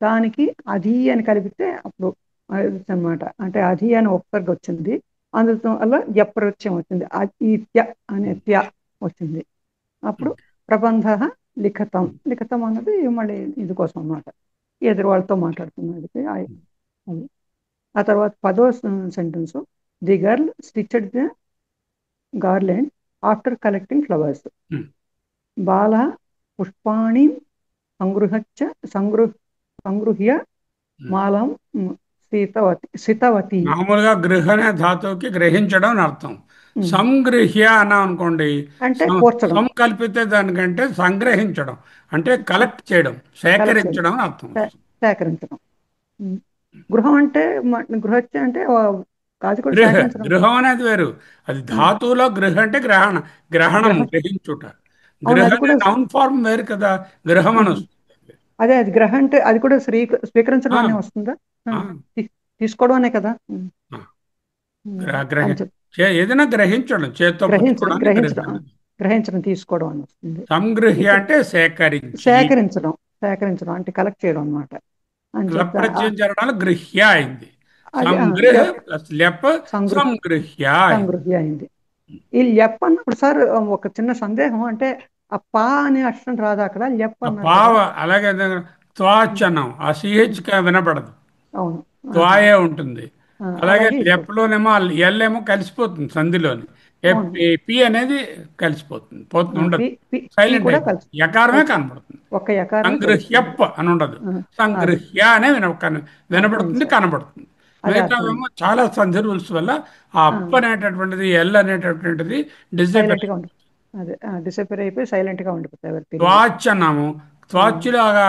దానికి అధి అని కలిపితే అప్పుడు అనమాట. అంటే అధి అని ఉపసర్గ వచ్చింది, అందువల్ల యప్ ప్రత్యయం వచ్చింది. అధీత్య అనే త్య వచ్చింది. అప్పుడు ప్రబంధ లిఖితం. లిఖితం అన్నది మళ్ళీ ఇది కోసం అన్నమాట, ఎదురు వాళ్ళతో మాట్లాడుతున్నది. అది ఆ తర్వాత 10వ sentence. The girl stitched the garland after collecting flowers. Um. బాల పుష్పాణి సంగృహ్య మాలం సితవతి. మామూలుగా గృహ అనే ధాతువుకి గ్రహించడం అని అర్థం. సంగృహ్య అన్నాం అనుకోండి, అంటే కూర్చడం, సం కలిపితే దానికంటే సంగ్రహించడం అంటే కలెక్ట్ చేయడం, సేకరించడం అని అర్థం. సేకరించడం. గృహం అంటే గృహత్య అంటే అది కూడా గృహ సేకరించడం. గృహం అనేది వేరు, అది ధాతువులో గృహ అంటే గ్రహణం, గ్రహించుట. అవును, గృహ అది అనే కూడా నౌన్ ఫార్మ్ వేరు కదా, గృహం అని వస్తుంది. అదే అది గ్రహ అంటే అది కూడా స్వీకరించడం ఆ, అనే వస్తుందా? ఆ, తీసుకోవడం అనే కదా. ఆ. గ్రహ అని చెప్పి ఏదైనా గ్రహించడం, చేత్తో గ్రహించడం పుచ్చుకోవడానికి గ్రహించడం గ్రహం. గ్రహించడం తీసుకోవడం అని వస్తుంది. సంగృహ్య ఇక్కడ అంటే సేకరించి. సేకరించడం అంటే కలెక్ట్ చేయడం అన్నమాట అని చెప్తా. లప్రత్యయం చేరడం గృహ్య అయింది. అది సంగృహ ప్లస్ లెప్ సంగృహ్య అయింది. సంగృహ్య అయింది. ఈ లెప్ అన్నప్పుడు సార్ ఒక చిన్న సందేహం, అంటే ఆ పా అనే అక్షరం రాదు అక్కడ, లెప్ ఆ అన్నారు పావ కదా. అలాగే త్వాచనం, ఆ సిహెచ్ వినపడదు, అవును. త్వాయే ఉంటుంది. అలాగే అలాగే ఇది కూడా. లెప్లోనేమో ఎల్ ఏమో కలిసిపోతుంది సంధిలోని, అవును. పి అనేది కలిసిపోతుంది, పోతుంది, ఉండదు, పి పి పి సైలెంట్ కూడా అయిపోతుంది, కలిసి యకారమే కలిసి కనబడుతుంది. ఒక్క యకారమే తెలుస్తుంది. సంగృహ్యప్ అని ఉండదు, అది సంగృహ్య అనే అర్థమైంది వినబడుతుంది, సార్. కనబడుతుంది. అదే మిగతావేమో అర్థమైంది. చాలా సంధి రూల్స్ వల్ల ఆ అప్ అనేటటువంటిది, ఎల్ అనేటటువంటిది డిజేబుల్. సైలెంట్ గా ఉంటుంది. అదే డిసపేర్ అయిపోయి సైలెంట్ గా ఉండిపోతాయి, ఎవరు తెలియదు. త్వాచ్ అన్నాము, త్వాచ్లో త్వా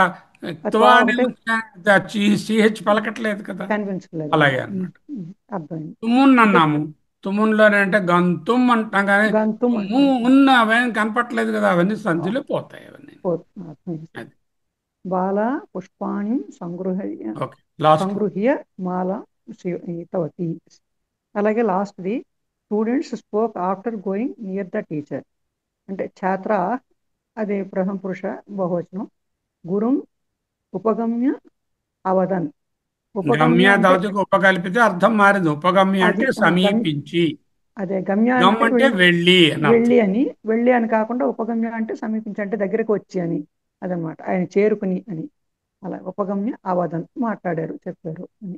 త్వా ఒకటే అనేది సిహెచ్ పలకట్లేదు కదా, కనిపించలేదు. అలాగే అన్నమాట. అర్థమైంది. తుమున్ అంటే అన్నాము, తుమున్లోనే అంటే గంతుమ్ అంటాం కానీ గంతుం ము అంటాం. ఉన్న అవన్నీ కనపట్లేదు కదా, అవన్నీ సంధిలో పోతాయి అవన్నీ. అర్థమైంది. అది బాల పుష్పాణి ఓకే. లాస్ట్ సంగృహ్య మాల తవతి. అలాగే లాస్ట్ది, students spoke after going near the teacher. అంటే ఛాత్ర, అది ప్రథమ పురుష బహువచనం. గురుం ఉపగమ్య అవదన్. గమ్య ఉపగమ్య అంటే ధాతుకు ఉపకల్పితే అర్థం మారింది. ఉపగమ్య అది అంటే సమీపించి, అదే గమ్య గమ్ అంటే అంటే వెళ్ళి అని అర్థం. వెళ్ళి అని కాకుండా ఉపగమ్య అంటే సమీపించి, అంటే దగ్గరకు వచ్చి అని, అదనమాట, ఆయన చేరుకుని అని. అలా ఉపగమ్య అవదన్ మాట్లాడారు, చెప్పారు అని.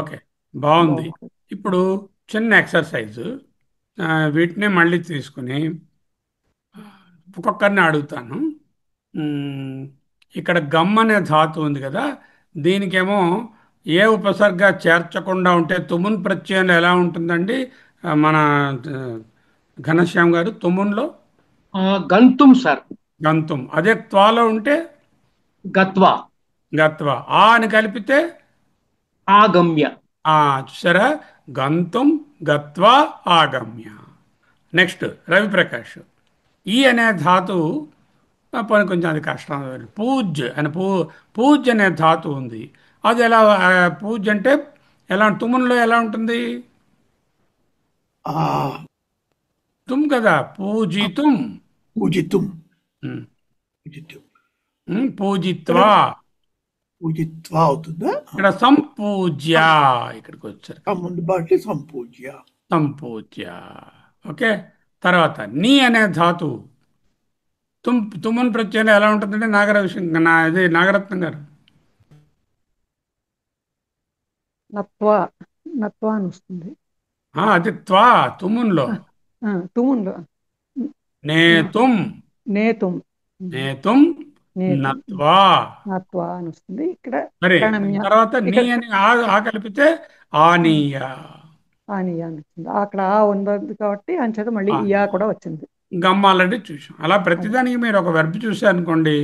ఓకే, బాగుంది. బాగుంటుంది. ఇప్పుడు చిన్న ఎక్సర్సైజ్, వీటినే మళ్ళీ తీసుకుని ఒక్కొక్కరిని అడుగుతాను. మ్మ్, ఇక్కడ గమ్ అనే ధాతు ఉంది కదా, దీనికేమో ఏ ఉపసర్గ చేర్చకుండా ఉంటే తుమున్ ప్రత్యయంలో ఎలా ఉంటుందండి? మన ఆ, ఘనశ్యామ్ గారు, తుమున్లో గంతుం సార్. గంతుం. అదే త్వాలో ఉంటే గత్వా. గత్వ. ఆ అని కలిపితే ఆగమ్య. ఆ, చూసారా, గంతుం గత్వా ఆగమ్య. నెక్స్ట్ రవిప్రకాష్. ఈ అనే ధాతువు పోనీ కొంచెం అది కష్టం. పూజ్ అని పూజ్ అనే ధాతు ఉంది, అది ఎలా? పూజ్ అంటే ఎలా? తుమున్లో ఎలా ఉంటుంది? ఆ తుమ్ కదా, పూజితుం. పూజితుం. ఉమ్, పూజితుం. ఇక్కడ పూజిత్వా. పూజిత్వా అవుతుందా? ఇక్కడ సంపూజ్య, ఇక్కడికి వచ్చారు ఆ ముందు బాటి సంపూజ్య. సంపూజ్య. ఓకే. తర్వాత నీ అనే ధాతు తుమ్మన్ ప్రత్యయంలో ఎలా ఉంటుందంటే ఇది నాగరత్నం గారు. నత్వా. నత్వా అని వస్తుంది. అది త్వా తుమున్లో. తుమున్లో నేతుం. నేతుం. నేతుం నేతుం నత్వా. నత్వా అని వస్తుంది. ఇక్కడ సరే, ప్రణమ్య. తర్వాత నీ ఇక్కడ అని ఆ కలిపితే ఆనీయ. ఆనియా అని వచ్చింది. అక్కడ ఆ ఉంది కాబట్టి అంచేత మళ్ళీ ఆనీయ. ఇయా కూడా వచ్చింది. గమ్ ఆల్రెడీ చూసాం. అలా ప్రతిదానికి మీరు ఒక వెర్బ్ చూసారనుకోండి,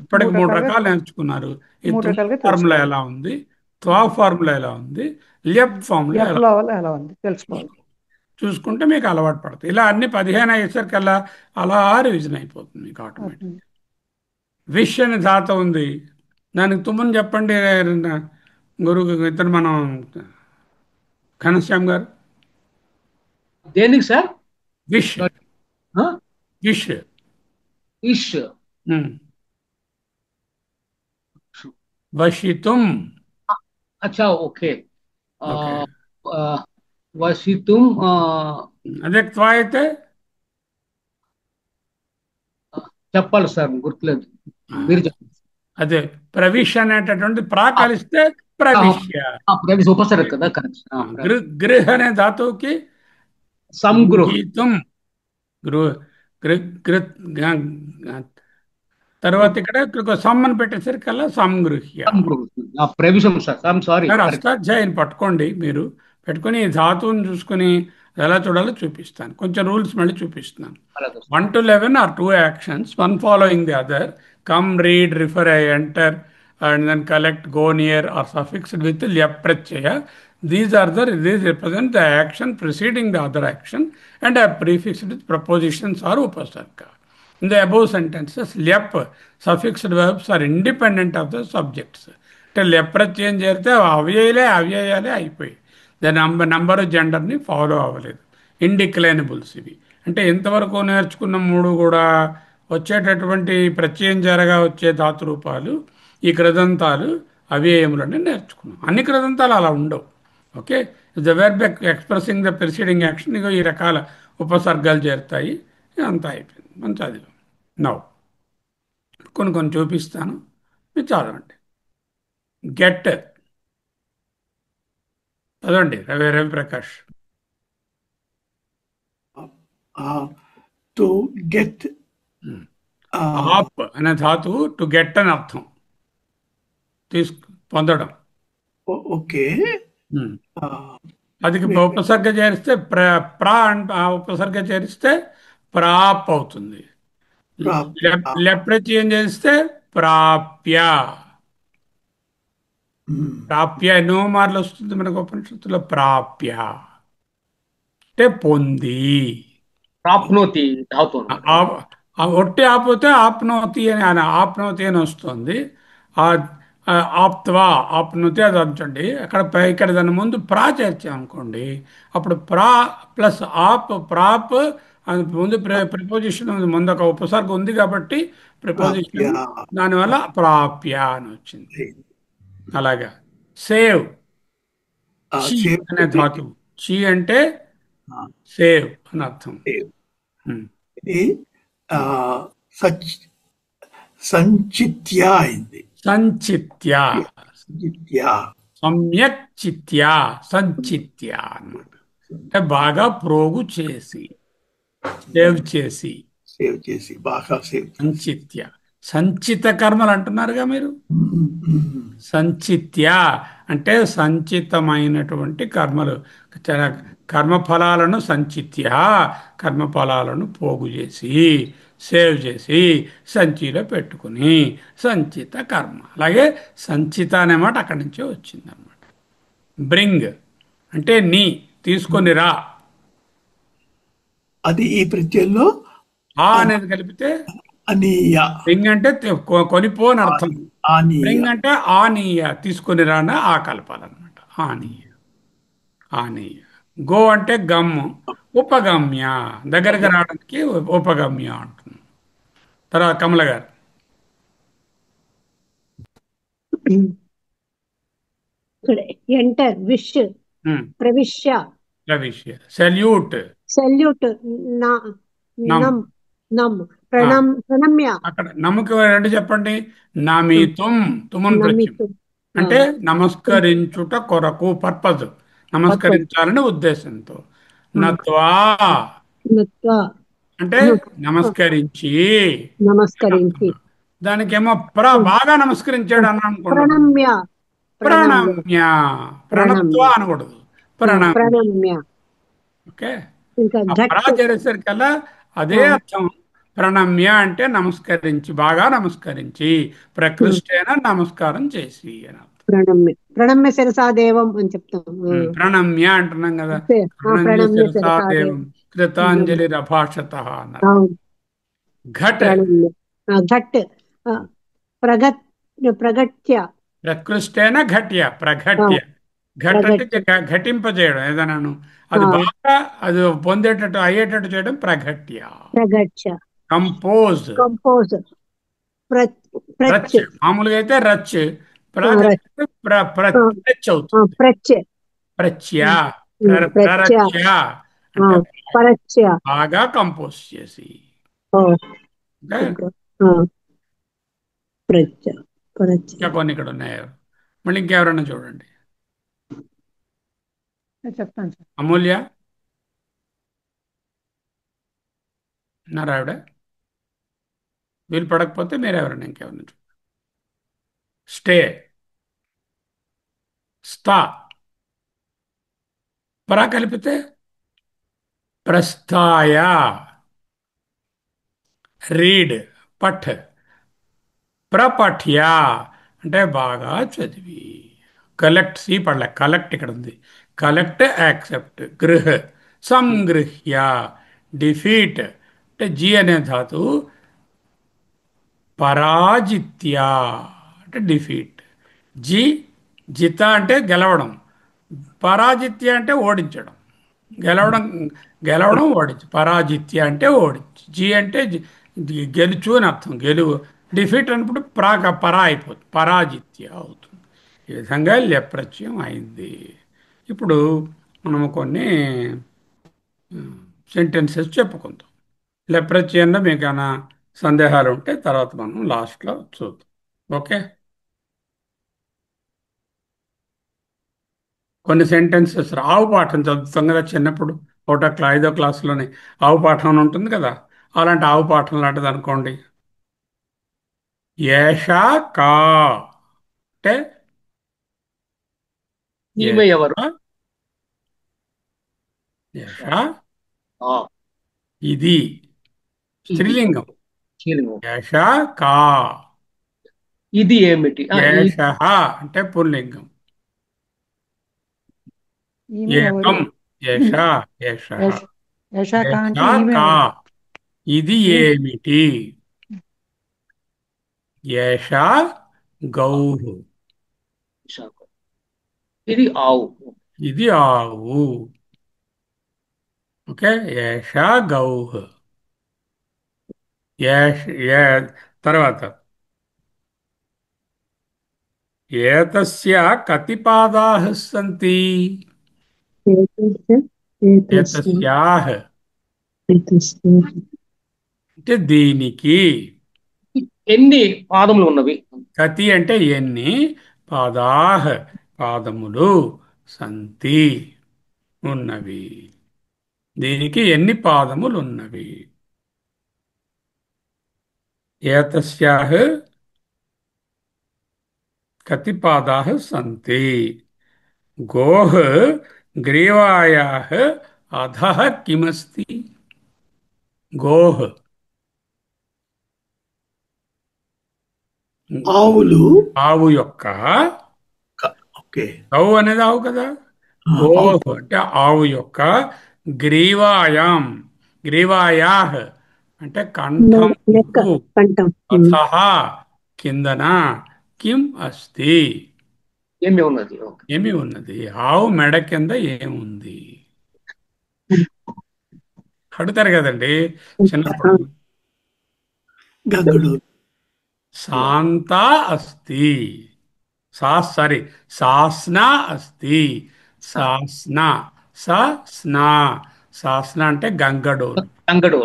ఇప్పటికి మూడు మూడు రకాలుగా రకాలు నేర్చుకున్నారు. ఈ మూడు తుమ్ రకాలుగా ఫార్ములా తెలుసుకోవాలి. ఎలా ఉంది, త్వా ఫార్ములా ఎలా ఉంది, ల్యప్ ఫార్ములా ఎలా ఎఫ్లో ఎలా ఉంది తెలుసుకోవాలి. చూసుకోండి. చూసుకుంటే మీకు అలవాటు పడుతుంది. ఇలా అన్ని 15 అయ్యేసరికల్లా అలా రివిజన్ అయిపోతుంది మీకు ఆటోమేటిక్. విష్ అనే ధాత ఉంది, దానికి తుమ్మని చెప్పండి గురువు ఇతను మనం ఘనశ్యామ్ గారు. దేనికి సార్? విష్, ఆ? విష్. ఇష్. వషితుం. అచ్చా, ఓకే. ఆ, ఓకే, ఆ, వసితుం. అదే త్వా అయితే చెప్పాలి సార్, గుర్తులేదు. ఆ, మీరు చెప్పండి. అదే ప్రవిష్ అనేటటువంటి ప్రా కలిస్తే ప్రవిశ్య. ప్రవేశ ఉపసర్గ కదా, కరెక్ట్. గృహ అనే ధాతువుకి సంగృహ. గృహీతం. గృహ గృ గృ తర్వాత ఇక్కడ సమ్మని పెట్టేసరికల్లా సంగృహ్య. సంగృహ. ప్రవేశం sir, I'm sorry. Sir correct. అష్టాధ్యాయం పట్టుకోండి మీరు, పెట్టుకొని ఈ ధాతువుని చూసుకొని ఎలా చూడాలో చూపిస్తాను. కొంచెం రూల్స్ మళ్ళీ చూపిస్తున్నాను. అలాగే sir. 1 to 11 are two actions, one following the other. Come, read, refer, enter, and then collect, go near are suffixed with lyap pratyaya. These represent the action preceding the other action and are prefixed with prepositions or upasarga. In the above sentences, lyap suffixed verbs are independent of the subjects. అంటే లెప్రత్యయం చేరితే అవ్యయాలే అయిపోయి దాని number జెండర్ని follow అవ్వలేదు. ఇండిక్లైనబుల్స్ ఇవి. అంటే ఇంతవరకు నేర్చుకున్న మూడు కూడా వచ్చేటటువంటి ప్రత్యయం జరగా వచ్చే ధాతురూపాలు, ఈ కృదంతాలు అవ్యయములని నేర్చుకున్నాం. అన్ని కృదంతాలు అలా ఉండవు. Okay, the verb expressing the preceding action, ఇగో ఈ రకాల ఉపసర్గాలు చేరుతాయి. అంతా అయిపోయింది. మనం చదివాం. నవ్వు కొన్ని చూపిస్తాను, మీరు చదవండి. గెట్ చదవండి రవి ప్రకాష్. టు గెట్ ఆప్ అనే ధాతువు టు గెట్ అని అర్థం, పొందడం. ఓకే. అది ఉపసర్గ చేరిస్తే ప్రా ఆ ఉపసర్గ చేరిస్తే ప్రాప్ అవుతుంది. లెప్రత్యయం చేస్తే ప్రాప్య. ప్రాప్య ఎన్నో మార్లు వస్తుంది మనకు ఉపనిషత్తులో. ప్రాప్య అంటే పొంది. ప్రాప్నోతి ధాతు. ఒట్టి ఆపోతే ఆప్నోతి అని ఆప్నోతి అని వస్తుంది. ఆప్త్వా ఆప్నోతి అది అంచండి. ఇక్కడ దాని ముందు ప్రా చేర్చామనుకోండి, అప్పుడు ప్రా ప్లస్ ఆప్ ప్రాప్ అది ముందు ప్రిపోజిషన్ ముందు ఒక ఉపసర్గ ఉంది కాబట్టి ప్రిపోజిషన్, దానివల్ల ప్రాప్య అని వచ్చింది. అలాగా సేవ్, చి అనే ధాతువు. చి అంటే సేవ్ అని అర్థం. ఇది సంచిత్య అయింది. సంచిత్య, సంచిత్య, సమ్యక్ చిత్య, సంచిత్య అన్నమాట. అంటే బాగా ప్రోగు చేసి, సేవ్ చేసి, బాగా సేవ్. సంచిత్య. సంచిత కర్మలు అంటున్నారుగా మీరు. సంచిత్య అంటే సంచితమైనటువంటి కర్మలు, కర్మఫలాలను సంచిత్య, కర్మఫలాలను పోగు చేసి, సేవ్ చేసి, సంచిలో పెట్టుకుని, సంచిత కర్మ. అలాగే సంచిత అనే మాట అక్కడి నుంచే వచ్చింది అనమాట. బ్రింగ్ అంటే నీ, తీసుకొని రా. అది ఈ ప్రత్యయంలో ఆ అనేది కలిపితే అనీయ. బ్రింగ్ అంటే కొనిపో అని అర్థం. బ్రింగ్ అంటే ఆనీయ, తీసుకొని రాన ఆ కలపాలన్నమాట. ఆనీయ, ఆనీయ. గో అంటే గమ్, ఉపగమ్య, దగ్గరకు రావడానికి ఉపగమ్య అంటున్నాం. తర్వాత కమల గారు. ఎంటర్, విష్, ప్రవిశ్య, ప్రవిశ్య. సెల్యూట్, సెల్యూట్, నమ్, నమ్, ప్రణమ్య. అక్కడ నమ్మకం రెండు చెప్పండి. నమితుం, తుమన్ ప్రత్యయం అంటే నమస్కరించుట కొరకు, పర్పస్, నమస్కరించాలనే ఉద్దేశంతో. నత్వా అంటే నమస్కరించి, దానికేమో బాగా నమస్కరించాడు అని అనుకుంటున్నాడు. ప్రణమ్య, ప్రణత్వ అనకూడదు, ప్రణమ్య. ఓకే, చేసేసరికల్లా అదే ఆ, అర్థం. ప్రణమ్య అంటే నమస్కరించి, బాగా నమస్కరించి, ఉమ్, ప్రకృష్టేన నమస్కారం చేసి అని అర్థం. ప్రణమ్య ప్రణమ్య శిరసాదేవం అని చెప్తాం. ప్రణమ్య అంటున్నాం కదా. ప్రణమ్య ప్రణమ్య శిరసాదేవం శిరసాదేవం. కృతాంజలి రభాషత అన్నారు. అవును, ఘట్ ప్రణమ్య. ఘట్. ఆ, ప్రగత్ ప్రగట్య. ప్రకృష్టేన ఘట్య, ఆ, ప్రఘట్య. ఘట్ అంటే ప్రగట్య. ఘటింపజేయడం ఏదైనాను, ఆ, అది బాగా అది పొందేటట్టు అయ్యేటట్టు చేయడం ప్రఘట్య. ప్రగట్య. కంపోజ్. కంపోజ్. ప్ర ప్రచ్. రచ్ మామూలుగా అయితే రచ్, రచ్. ప్రచ్ అవుతుంది. ప్రచ్. ప్రచ్య, ప్రత్య. ప్రరచ్య అంటే పరచ్య. బాగా కంపోజ్ చేసి. ఓ, అంటే ఆ, ప్రచ్. పరచ్య. ఇంకా కొన్ని ఇక్కడ ఉన్నాయి. మళ్ళీ ఇంకెవరన్నా చూడండి. నేను చెప్తాను సార్. అమూల్య ఉన్నారా ఆవిడ? వీలు పడకపోతే మీరు ఎవరైనా ఇంకెవరన్నా చూడండి. స్టే, స్టా, పరా కలిపితే ప్రస్థాయ. రీడ్, పఠ్, ప్రపఠ్య అంటే బాగా చదివి. కలెక్ట్, సి పడలే, కలెక్ట్ ఇక్కడ ఉంది. Collect, accept. గృహ, సంగృహ్య. డిఫీట్ అంటే జీ అనే ధాతువు పరాజిత్య అంటే డిఫీట్. జి, జిత అంటే గెలవడం. పరాజిత్య అంటే ఓడించడం. గెలవడం, గెలవడం ఓడించు. పరాజిత్య అంటే ఓడించు. జి అంటే గెలుచు అని అర్థం, గెలువు. డిఫీట్ అన్నప్పుడు పరా అయిపోతుంది, పరాజిత్య అవుతుంది. ఈ విధంగా లెప్రత్యయం అయింది. ఇప్పుడు మనము కొన్ని సెంటెన్సెస్ చెప్పుకుందాం. లెప్రత్యయంలో మీకు ఏమైనా సందేహాలు ఉంటే తర్వాత మనం లాస్ట్లో చూద్దాం. ఓకే. కొన్ని సెంటెన్సెస్ ఆవు పాఠం చదువుతాం కదా చిన్నప్పుడు, 5వ క్లాసులోనే ఆవు పాఠం అని ఉంటుంది కదా. అలాంటి ఆవు పాఠం లాంటిది అనుకోండి. ఏషా కా అంటే ఈమె ఎవరు? ఏష, ఏష ఆ, ఇది ఇది స్త్రీలింగం. స్త్రీలింగం. ఏష కా. ఇది ఏమిటి? ఏష అంటే పుల్లింగం. ఈమె ఎవరు? ఏకం, ఏష, ఏష. యశాక ఏష అంటే ఈమె కా, ఎవరు? ఇది ఏమిటి? ఏష గౌః, విశాఖ. ఇది ఆవు. ఇది ఆవు. ఓకే. ఏష గౌః. ఏష్ ఏ తర్వాత ఏతస్య కతి పాదాః సంతి? ఏతస్య. ఏతస్య. ఏతస్యాః ఏతస్య. అంటే దీనికి. ఎన్ని పాదములు ఉన్నవి? కతి అంటే ఎన్ని, పాదాః పాదములు, సంతి ఉన్నవి. దీనికి ఎన్ని పాదములు ఉన్నవి? ఏతస్యాః కతి పాదాః సంతి? గోః గ్రీవాయాః అధః కిమస్తి? గోః ఆవులు. ఆవు యొక్క. ఓకే. గౌ అనేది ఆవు కదా. ఆవు. గోః అంటే ఆవు యొక్క. గ్రీవాయాం, గ్రీవాయాః అంటే కంఠం లెక్క. నందు, కంఠం. అథః కిందన, కిం అస్తి ఏమి ఉన్నది? ఓకే. ఏమి ఉన్నది? ఆవు మెడ కింద ఏముంది అడుగుతారు కదండి చిన్నప్పుడు. గంగడు. శాంత అస్తి. సారీ, సాస్న అస్తి. సాస్న, సస్న. సాస్న అంటే గంగడోలు. గంగడు.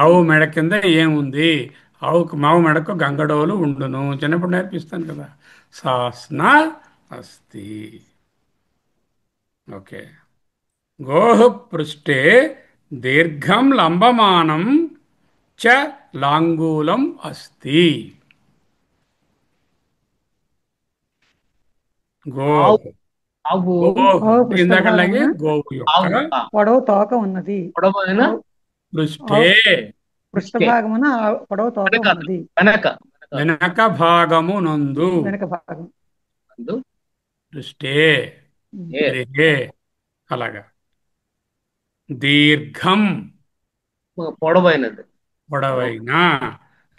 ఆవు మెడ కింద ఏముంది? ఆవు మెడకు గంగడోలు ఉండును. చిన్నప్పుడు నేర్పిస్తాను కదా. సాస్న అస్తి. ఓకే. గోః పృష్ఠే దీర్ఘం లంబమానం చ లాంగూలం అస్తి. ఆవు గోః, ఆవు గోః ఆవు ఇందాకలాగే పుష్పభాగమున గోవు యొక్క ఆవు పొడవు తోక ఉన్నది. పొడవైన ఆవు పృష్ఠే పృష్ఠభాగమున ఆ పొడవ తోక వెనక ఉన్నది. వెనక వెనక భాగమునందు వెనక భాగం. నందు. పృష్ఠే ఏ గృహే అలాగా. దీర్ఘం పొడవైనది. పొడవైన.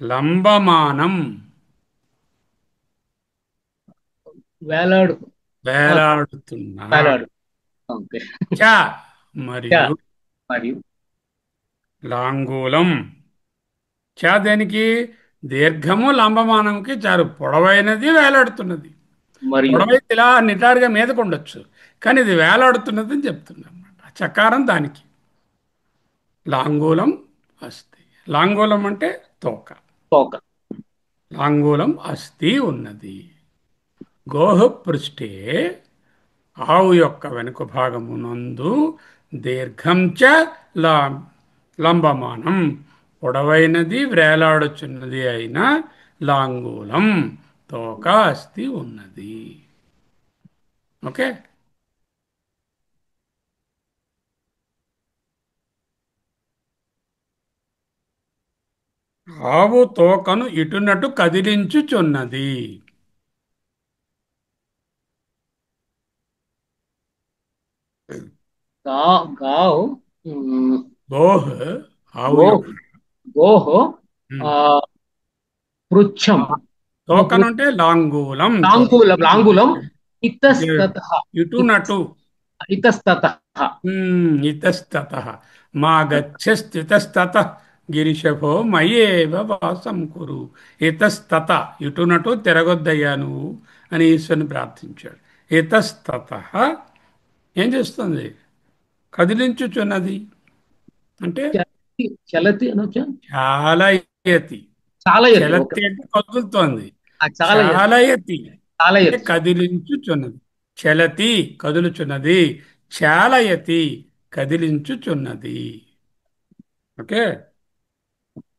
లంబమానం వేలాడు వేలాడుతున్న. వేలాడు. ఓకే. చ మరియు మరియు లాంగూలం. చ దేనికి? దీర్ఘము లంబమానంకి చారు. పొడవైనది వేలాడుతున్నది. మరియు పొడవైతే ఇలా నిటారుగా మీదకు ఉండొచ్చు, కానీ ఇది వేలాడుతున్నది అని చెప్తుంది అనమాట. చకారం దానికి. లాంగూలం అస్తి. లాంగూలం అంటే తోక. తోక. లాంగూలం అస్థి ఉన్నది. గోహ పృష్ఠే ఆవు యొక్క వెనుక భాగమునందు దీర్ఘం చ లంబమానం పొడవైనది వ్రేలాడుచున్నది అయిన లాంగూలం తోక అస్థి ఉన్నది. ఓకే. ఆవు తోకను ఇటునటు కదిలించుచున్నది. గావ్ గోహ్ ఆవు గో యొక్క. గోహో ఉమ్. పృచ్ఛం తోకనుంటే లాంగూలం. లాంగూలం లాంగూలం ఇతస్తత ఇటునటు. ఇతస్తత ఇతస్తత మా గచ్చస్థితస్తత గిరిశభో మయేవ వాసం కురు. ఇతస్తత ఇటునటు తిరగొద్దయ్యా నువ్వు అని ఈశ్వరుని ప్రార్థించాడు. ఇతస్తత ఏం చేస్తుంది? కదిలించుచున్నది అంటే చలతి అనొచ్చా? చాలయతి. చాలా ఎత్తు. ఓకే. చలతి అంటే కదులుతోంది. చాలా ఎత్తు. చాలయతి చాలా అంటే ఎత్తు. కదిలించుచున్నది. చలతి కదులుచున్నది. చాలయతి కదిలించుచున్నది. ఓకే.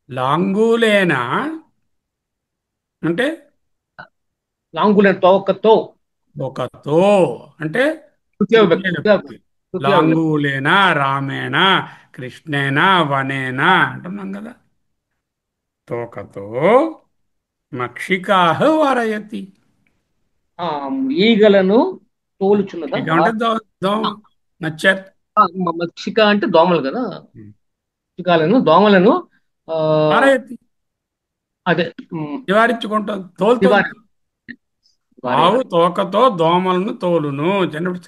లాంగూలేన అంటే లాంగూలం తోకతో. ఒకతో అంటే తృతీయ విభక్తి. తృతీయ విభక్తి. తృతీయ విభక్తి. లాంగూలేన రామేణ కృష్ణేన వనేన అంటున్నాం కదా. తోకతో మక్షికాహ వారయతి. ఆ, ఈగలను తోలుచున్నదా? ఇక అంటే దోమ నచ్చర్. మక్షిక అంటే దోమలు కదా. మక్షికాలను దోమలను ఆ, వారయతి అదే నివారించుకుంటుంది, తోలుతుంది. నివారణ. ఆవు తోకతో దోమలను తోలును. చిన్నప్పుడు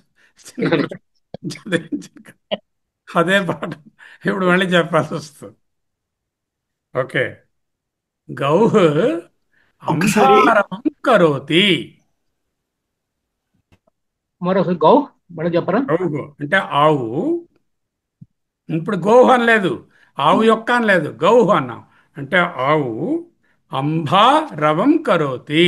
చదివించాను. అదే పాట ఇప్పుడు మళ్ళీ చెప్పాల్సి వస్తుంది. ఓకే. గౌహ్ ఒకసారి అంబారం కరోతి. మరొక గౌ మళ్ళీ చెప్పరా? గౌహ్ అంటే ఆవు. ఇప్పుడు గోహ్ అనలేదు, ఆవు యొక్క అనలేదు, గౌహ్ అన్నాం. అంటే ఆవు అంబా రవం కరోతి.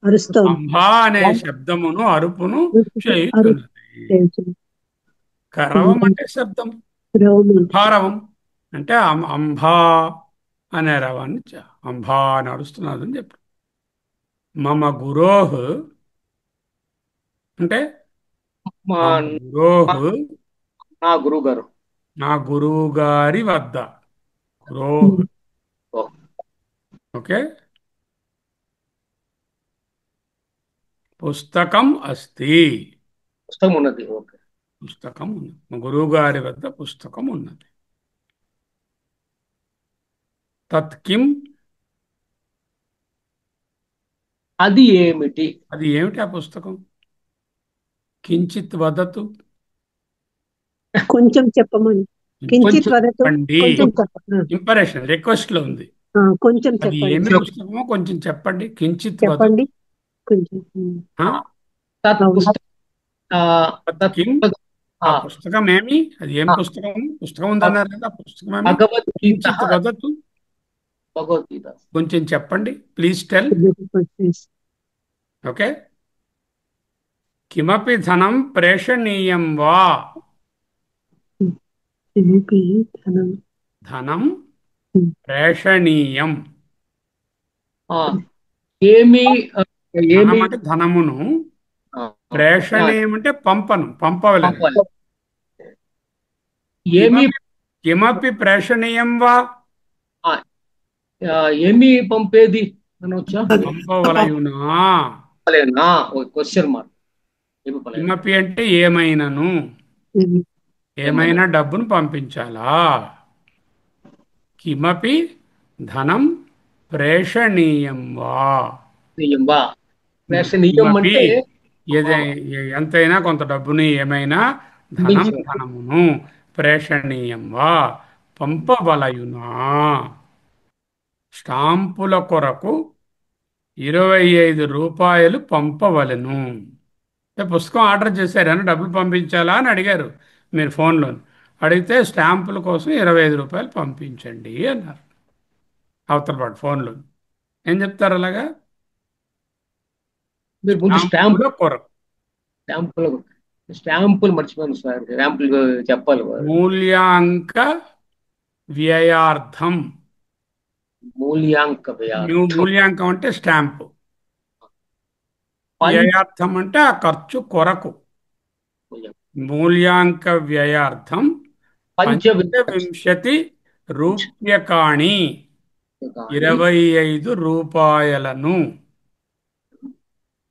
అరుస్తోంది. అంబా అనే శబ్దమును అరుపును అరు చేయుచున్నది. కరవం అంటే శబ్దం. అంబారవం అంటే అంబా అనే రవాన్ని అంబా అని అరుస్తున్నది అని చెప్పు. మమ గురోహ్ అంటే మా మమ గురోహ్ నా గురువు గారు. నా గురువు గారి వద్ద. గురోహ్. ఓ. ఓకే. పుస్తకం అస్తి. పుస్తకం ఉన్నది. ఓకే. పుస్తకం ఉన్నది. మా గురువు గారి వద్ద పుస్తకం ఉన్నది. తత్కిం అది ఏమిటి? అది ఏమిటి ఆ పుస్తకం? కించిత్ వదతు కొంచెం చెప్పమని. కించిత్ వదతు చెప్పండి. కొంచెం చెప్పండి. ఇంపరేషన్ రిక్వెస్ట్ లో ఉంది. కొంచెం అది చెప్పండి. ఏమి పుస్తకమో కొంచెం చెప్పండి. కించిత్ వదతు. చెప్పండి కొంచెం. తత్ పుస్తకం. తత్కిం ఆ పుస్తకం ఏమి? అది ఏం పుస్తకం? పుస్తకం ఉందన్నారు కదా. పుస్తకం ఏమి? భగవద్గీత. కించిత్ వదతు భగవద్గీత. కొంచెం చెప్పండి. Please tell. ఓకే. కిమపి ధనం ప్రేషణీయం వా. ధనం ప్రేషణీయం. ఏమి ధనం అంటే ధనమును, ప్రేషణీయం అంటే పంపను, పంపవలేదు. పంపాలి. ఏమి కిమపి కిమపి ప్రేషణీయం వా ఆ, ఏమి పంపేది అనొచ్చా? పంపవలయునా. పలేనా క్వశ్చన్ మార్క్. ఏమి పలేదు. కిమపి అంటే ఏమైనను, ఏమైనా డబ్బును పంపించాలా. కిమపి ధనం ప్రేషణీయం వా. నియం వా. నియం కిమపి అంటే ఎంతైనా కొంత డబ్బుని, ఏమైనా ధనం పంపించే. ధనమును ప్రేషణీయం వా పంపవలయునా. స్టాంపుల కొరకు 25 రూపాయలు పంపవలెను. అంటే పుస్తకం ఆర్డర్ చేశారని డబ్బులు పంపించాలా అని అడిగారు మీరు ఫోన్లో. అడిగితే స్టాంపుల కోసం 25 రూపాయలు పంపించండి అన్నారు అవతల పాటు ఫోన్లో. ఏం చెప్తారు అలాగా? మీరు ముందు స్టాంపుల కొరకు స్టాంపులు స్టాంపులు మర్చిపోయాను సార్. స్టాంపులు చెప్పాలి. మూల్యాంక వ్యయార్థం. మూల్యాంక వ్యయార్థం. మూల్యాంకం అంటే స్టాంపు, పంచ వ్యయార్థం అంటే ఆ ఖర్చు కొరకు. మూల్యాంక వ్యయార్థం పంచవింశతి 25 రూప్యకాణి 25 రూపాయలను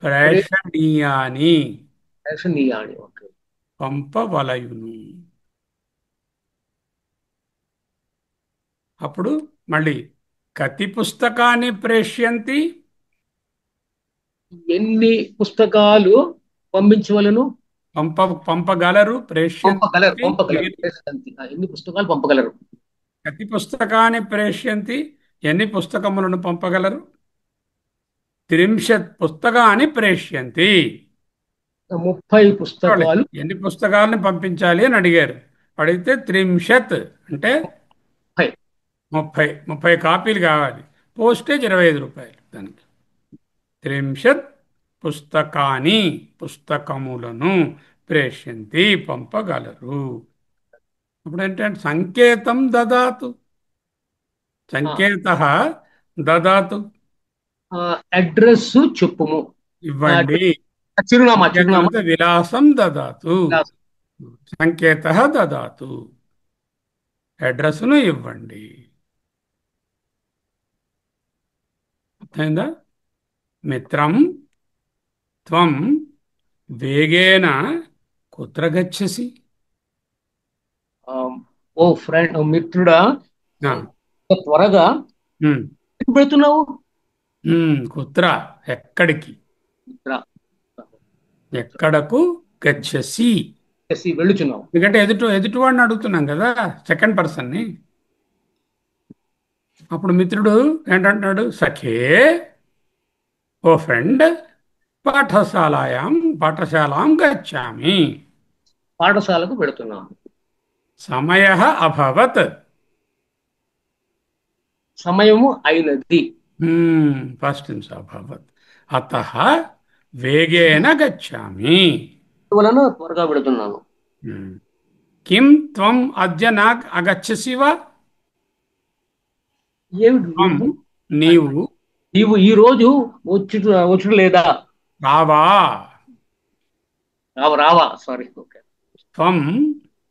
ప్రేషణీయాని ప్రేషణీయాని. ఓకే. పంపవలయును. అప్పుడు మళ్ళీ కతి పుస్తకాన్ని ప్రేష్యంతి. ఎన్ని పుస్తకాలు పంపించవలను? పంపగలరు. పంపగలరు. ప్రేష్యంతి. ప్రేషంతి. ఎన్ని పుస్తకాలు పంపగలరు? కతి పుస్తకాన్ని ప్రేష్యంతి. ఎన్ని పుస్తకములను పంపగలరు? 30 పుస్తకాన్ని ప్రేష్యంతి. 30 పుస్తకాలు. ఎన్ని పుస్తకాలను పంపించాలి అని అడిగారు. అడిగితే 30 అంటే 30 కాపీలు కావాలి. పోస్టేజ్ 25 రూపాయలు దానికి. 30 పుస్తకాన్ని పుస్తకములను ప్రేష్యంతి పంపగలరు. అప్పుడు ఏంటంటే సంకేతం దదాతు. సంకేత దదాతు అడ్రస్ చెప్పుము. ఇవ్వండి. చిరునామా. సంకేతం అంటే విలాసం దదాతు. సంకేత దదాతు అడ్రస్ను ఇవ్వండి. అర్థమైందా? మిత్రం త్వం వేగేన కుత్ర గచ్చసి. ఓ ఫ్రెండ్, మిత్రుడా, ఆ, త్వరగా ఉమ్, పెడుతున్నావు. కుత్ర ఎక్కడికి, మిత్ర, ఎక్కడకు గచ్చసి. వెళ్ళుచున్నావు. ఎందుకంటే ఎదుటివాడిని అడుగుతున్నాం కదా, సెకండ్ పర్సన్ని. అప్పుడు మిత్రుడు ఏంటంటున్నాడు? సఖే, ఓ ఫ్రెండ్, పాఠశాలాం గచ్చామి. పాఠశాలకు పెడుతున్నావు. సమయః అభవత్. సమయము అయినది. ఫస్ట్ అభవత్. అతః వేగేన గచ్చామి. వలన త్వరగా పెడుతున్నాను. కిం త్వం అద్య నా అగచ్చసి వా. ఏమిటి నీవు ఈ రోజు వచ్చుట లేదా? రావా. రావా. సారీ. ఓకే. త్వం,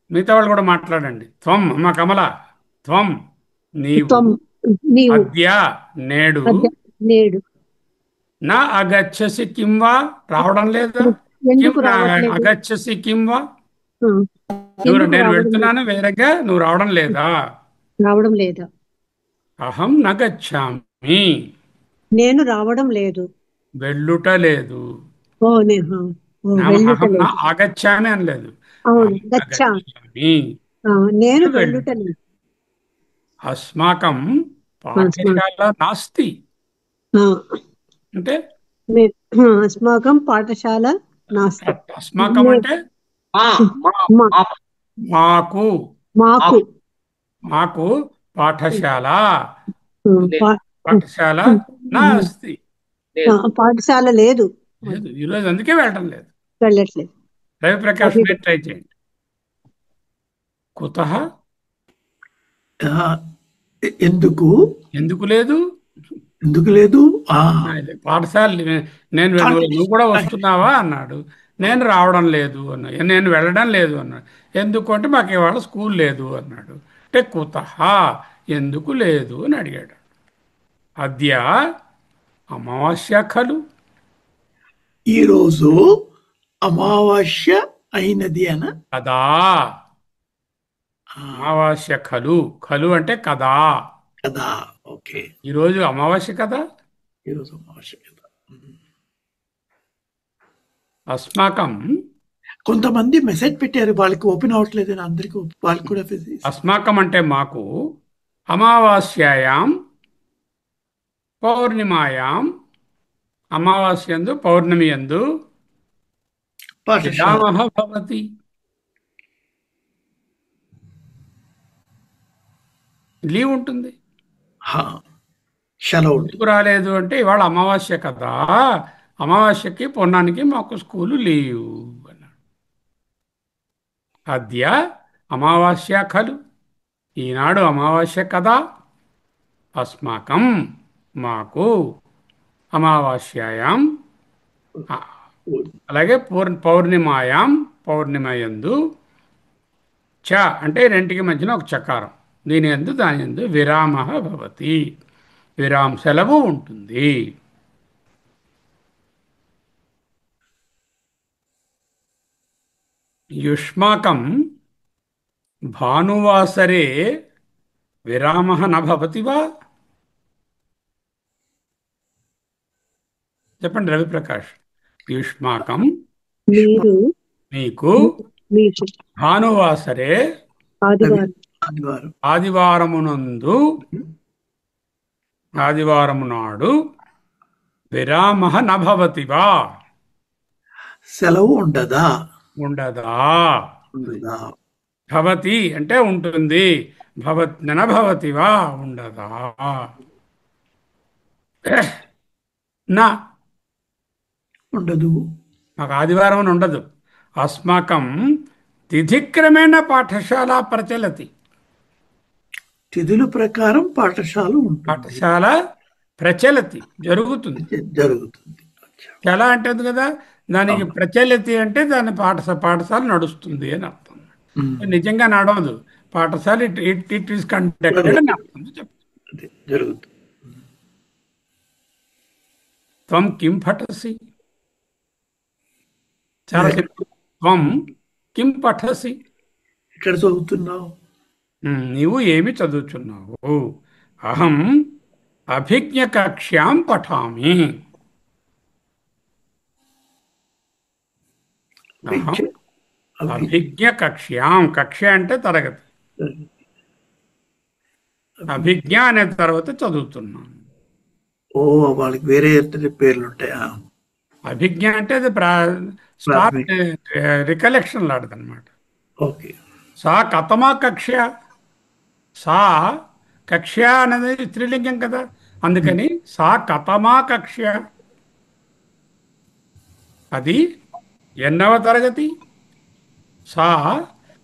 మిగతా వాళ్ళు కూడా మాట్లాడండి. త్వం, అమ్మ కమల, త్వం నీవు అద్య నేడు నా అగచ్చసి కిం వా రావడం లేదా? కిం నా అగచ్చసి కిం వా. నేను వెళ్తున్నాను వేరేగా, నువ్వు రావడం లేదా? అహం న గచ్చామి. నేను రావడం లేదు. వెళ్ళుట లేదు. వెళ్ళుట లేదు. ఆగచ్చామి అనలేదు. నేను వెళ్ళుట లేదు. అస్మాకం పాఠశాల నాస్తి అంటే అస్మాకం పాఠశాల నాస్తి. అస్మాకం అంటే మాకు మాకు పాఠశాల నాస్తి. పాఠశాల లేదు. ఈరోజు అందుకే వెళ్ళట్లేదు. రవిప్రకాష్ మీరు ట్రై చేయండి. కుతః ఎందుకు లేదు పాఠశాల. నువ్వు కూడా వస్తున్నావా అన్నాడు. నేను రావడం లేదు అన్నా, నేను వెళ్ళడం లేదు అన్నాడు. ఎందుకు అంటే మాకు ఇవాళ స్కూల్ లేదు అన్నాడు. అంటే కుతహ, ఎందుకు లేదు అని అడిగాడు. అద్య అమావాస్య ఖలు, ఈరోజు అమావాస్య అయినది అన కదా. అమావాస్య ఖలు, ఖలు అంటే కదా. కదా. ఓకే, ఈరోజు అమావాస్య కదా. ఈరోజు అమావాస్య కదా. అస్మాకం, కొంతమంది మెసేజ్ పెట్టారు, వాళ్ళకి ఓపెన్ అవ్వట్లేదు అని. అందరికి వాళ్ళకి కూడా అస్మాకం అంటే మాకు, అమావాస్యాయాం పౌర్ణిమాయాం, అమావాస్యందు పౌర్ణమి యందు పాఠశాల విరామః భవతి, లీవ్ ఉంటుంది. హా, సెలవు ఉంటుంది. ఎందుకు రాలేదు అంటే ఇవాళ అమావాస్య కదా, అమావాస్యకి పొన్నానికి మాకు స్కూలు లీవ్ అన్నాడు. అద్య అమావాస్య ఖలు, ఈనాడు అమావాస్య కదా. అస్మాకం, మాకు, అమావాస్యాయాం, అలాగే పౌర్ణిమాయాం, పౌర్ణిమయందు, చ అంటే రెంటికి మధ్యన ఒక చకారం, దీని యందు దాని యందు విరామః భవతి, సెలవు ఉంటుంది. యుష్మాకం భానువాసరే విరామః న భవతి వా? చెప్పండి రవిప్రకాష్. యుష్మాకం మీరు మీకు మీకు భానువాసరే ఆదివారం ఆదివారం ఆదివారమునందు, ఆదివారము నాడు విరామః న భవతి వా? సెలవు ఉండదా? ఉండదా. ఉండదా. భవతి అంటే ఉంటుంది, న భవతి వా ఉండదా. నా ఉండదు. మాకు ఆదివారం అని ఉండదు. అస్మాకం తిథిక్రమేణ పాఠశాల ప్రచలతి, తిథుల ప్రకారం పాఠశాల ఉంటుంది, పాఠశాల ప్రచలతి జరుగుతుంది. జరుగుతుంది. అచ్చా. ఎలా అంటుంది కదా, దానికి ప్రచలతి అంటే దాని పాఠశాల నడుస్తుంది అని అర్థం. నిజంగా నడవదు పాఠశాల, ఇట్ ఈస్ కండక్టెడ్ అని అర్థం చెప్తుంది. అదే జరుగుతుంది. త్వం కిం పఠసి, చాలా సింపుల్. త్వం కిం పఠసి, ఇక్కడ చదువుతున్నావు. నీవు ఏమి చదువుతున్నావు? అహం అభిజ్ఞ కక్ష్యాం పఠామి. అహం అభిజ్ఞ కక్ష్యాం, కక్ష అంటే తరగతి, అభిజ్ఞ అనే తర్వాత చదువుతున్నాను. ఓ, వాళ్ళకి వేరే పేర్లు ఉంటాయా? అభిజ్ఞ అంటే అది రికలెక్షన్ లాడదన్నమాట. ఓకే. సా కథమా కక్ష, సా కక్ష అనేది స్త్రీలింగం కదా, అందుకని సా కథమా కక్ష, అది ఎన్నవ తరగతి. సా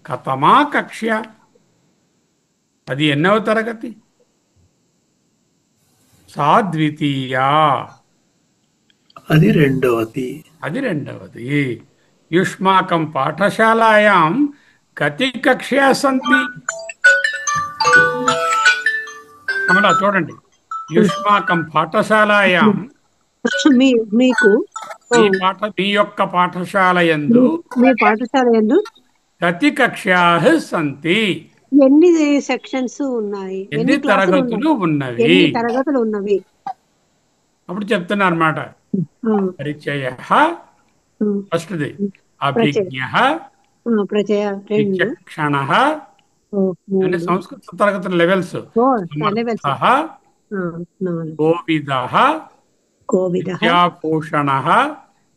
కథమా కక్ష, అది ఎన్నవ తరగతి. సా ద్వితీయా, అది రెండవది. అది రెండవది. యుష్మాకం పాఠశాలాయాం కతి కక్ష్యా సంతి. కమలా చూడండి, యుష్మాకం పాఠశాలాయాం, మీకు మీ యొక్క పాఠశాల యందు మీ పాఠశాల యందు కతి కక్ష్యా సంతి, ఎన్ని సెక్షన్స్ ఉన్నాయి, ఎన్ని తరగతులు ఉన్నవి, ఎన్ని తరగతులు ఉన్నవి. అప్పుడు చెప్తున్నా అనమాట. పరిచయ ఫస్ట్ది, అభిజ్ఞ, విచక్షణ, సంస్కృత తరగతుల లెవెల్స్, కోవిద, విద్యాభూషణ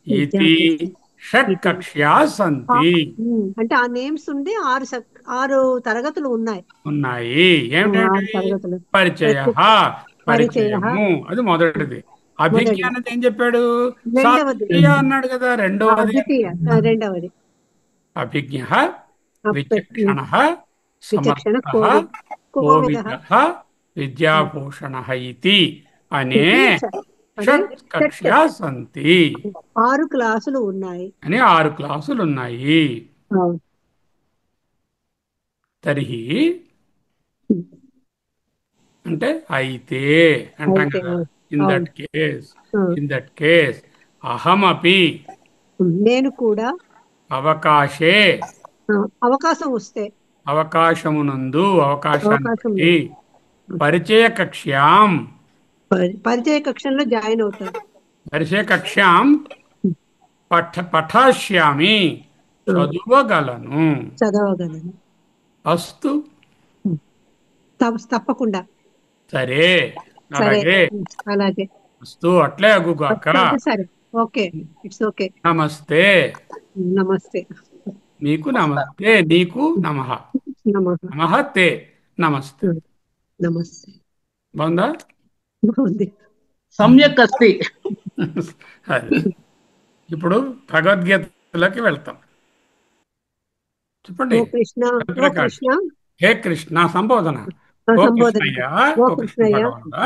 ఇతి షట్ కక్ష్యా సంతి. అంటే ఆ నేమ్స్ ఉండి 6 తరగతులు ఉన్నాయి. ఏమిటంటే పరిచయ, పరిచయము అది మొదటిది. అభిజ్ఞ అనేది ఏం చెప్పాడు? అన్నాడు కదా, రెండవది. అభిజ్ఞ, విచక్షణ, సమర్థః, కోవిదః, విద్యాభూషణ ఇతి అనే అదే షట్ సెట్ కక్ష్యా సంతి 6 క్లాసులు ఉన్నాయి. అని 6 క్లాసులు ఉన్నాయి. అవును. తర్హి అంటే అయితే అంటాం అయితే కదా. అవును. ఇన్ అవును. దట్ కేస్ ఆ. ఇన్ దట్ కేస్ అహమపి నేను కూడా అవకాశే ఆ, అవకాశం వస్తే అవకాశమునందు అవకాశాన్ని అవకాశం బట్టి లేదు. పరిచయ కక్ష్యాం పరిచయ కక్షంలో జాయిన్ అవుతారు. పరిచయ కక్ష్యాం పఠాష్యామి ఆ, చదువగలను. చదవగలను. అస్తు తప్పకుండా. సరే సరే. అలాగే అలాగే. అస్తు అట్లే అగుగాక. అంటే సరే. ఓకే. It's okay. నమస్తే. నమస్తే. మీకు నమస్తే. నీకు నమః. నమః. నమః తే నమస్తే. నమస్తే. బాగుందా? బాగుంది. సమ్యక్ అస్తి. అది. ఇప్పుడు భగవద్గీతలోకి వెళ్తాం. చెప్పండి. ఓ కృష్ణ, ఓ ప్రకాష్. కృష్ణ. హే కృష్ణ సంబోధన. ఓ సంబోధన. కృష్ణయ్య, ఓ ఓ కృష్ణ కృష్ణయ్య. భగవానుడా,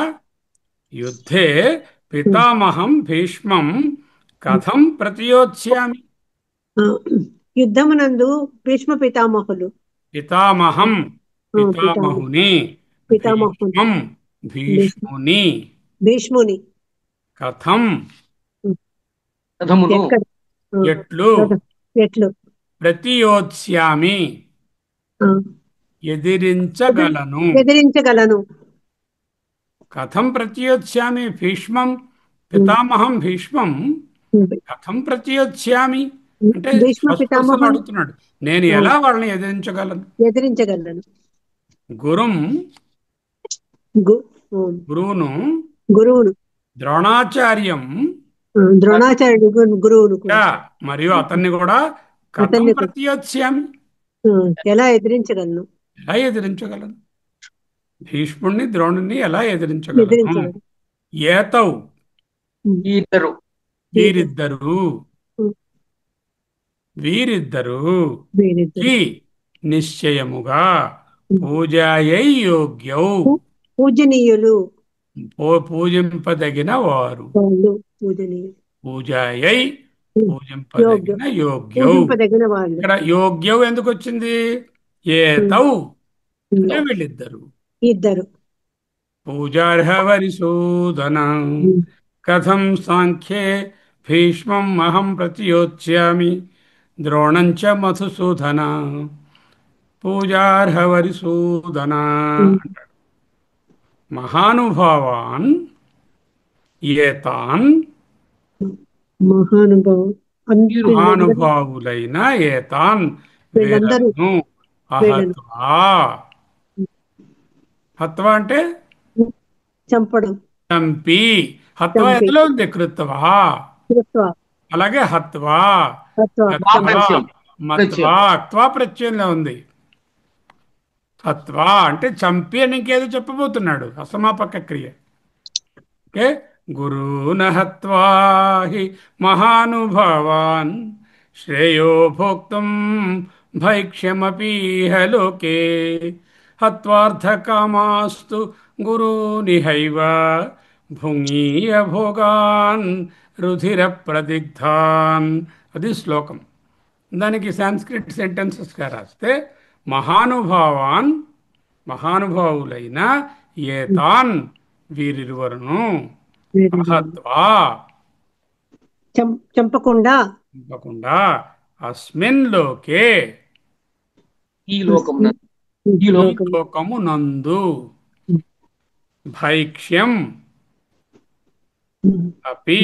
యుద్ధే పితామహం భీష్మం కథం ప్రతియోత్స్యామి. ఆ, యుద్ధమునందు భీష్మ పితామహులు పితామహం పితామహ పితామహుని పితామహులు భీష్మం భీష్ముని భీష్ముని కథం కథమును ఎక్కడ ఎట్లు ఎట్లు ప్రతియోత్స్యామి ఆ, ఎదిరించగలను. ఎదిరించగలను. కథం ప్రతియోత్స్యామి భీష్మం పితామహం భీష్మం కథం ప్రతియోత్స్యామి అంటే భీష్మ ఫస్ట్ పర్సన్ పితామహులు అడుగుతున్నాడు. నేను ఎలా వాళ్ళని ఎదిరించగలను. ఎదిరించగలను. గురుం గు- గురువును గురువును ద్రోణాచార్యం ద్రోణాచార్యుడు గురువును కూడా మరియు అతన్ని కూడా కథం అతన్ని కూడా ప్రతియోత్స్యామి ఎలా ఎదిరించగలను. ఎలా ఎదిరించగలను. భీష్ముడిని ద్రోణుని ఎలా ఎదిరించగలను. ఎదిరించగలను. ఏతౌ ఈ ఇద్దరు వీరిద్దరు ఉమ్, వీరిద్దరు వీరిద్దరు కి నిశ్చయముగా పూజాయై యోగ్యౌ పూజనీయులు. పూజింపదగిన వారు. వాళ్ళు పూజనీయులు. పూజాయై యోగ్యం. పూజింపదగిన యోగ్యౌ. పూజింపదగిన వాళ్ళు. ఇక్కడ యోగ్యౌ ఎందుకు వచ్చింది. ఏతౌ అంటే వీళ్ళిద్దరు. ఇద్దరు. పూజార్హ వరిసూదన కథం సాంఖ్యే భీష్మం అహం ప్రతియోత్స్యామి ద్రోణం చ మధుసూదన. పూజార్హ వరిసూదన అంటాడు. మహానుభావాన్ ఏతాన్ మహానుభావం మహానుభావులైన ఏతాన్ వీళ్ళందరూ వీరను వీళ్ళను అహత్వా. హత్వా అంటే చంపడం. చంపి. హత్వా చంపి. ఎందులో ఉంది. కృత్వా. కృత్వా. అలాగే హత్వా హత్వా. గత్వా, ప్రత్యయం. మత్వా అక్వా ప్రత్యయంలో ఉంది. హత్వా అంటే చంపి అని ఇంకేదో చెప్పబోతున్నాడు. అసమాపక క్రియ. ఓకే. గురూన హత్వా హి మహానుభావాన్ శ్రేయో భోక్తుం భైక్ష్యమపీహ లోకే హత్వార్థకామాస్తు గురూనిహైవ భుంగీయ భోగాన్ రుధిర ప్రదిగ్ధాన్. అది శ్లోకం. దానికి సాంస్క్రిట్ సెంటెన్సెస్గా రాస్తే మహానుభావాన్ మహానుభావులైన ఏతాన్ వీరిరువరును అహత్వా చంపకుండా తప్పకుండా అస్మిన్ లోకే ఈ లోకమున ఈ ఈ లోకం లోకము నందు భైక్ష్యం అపి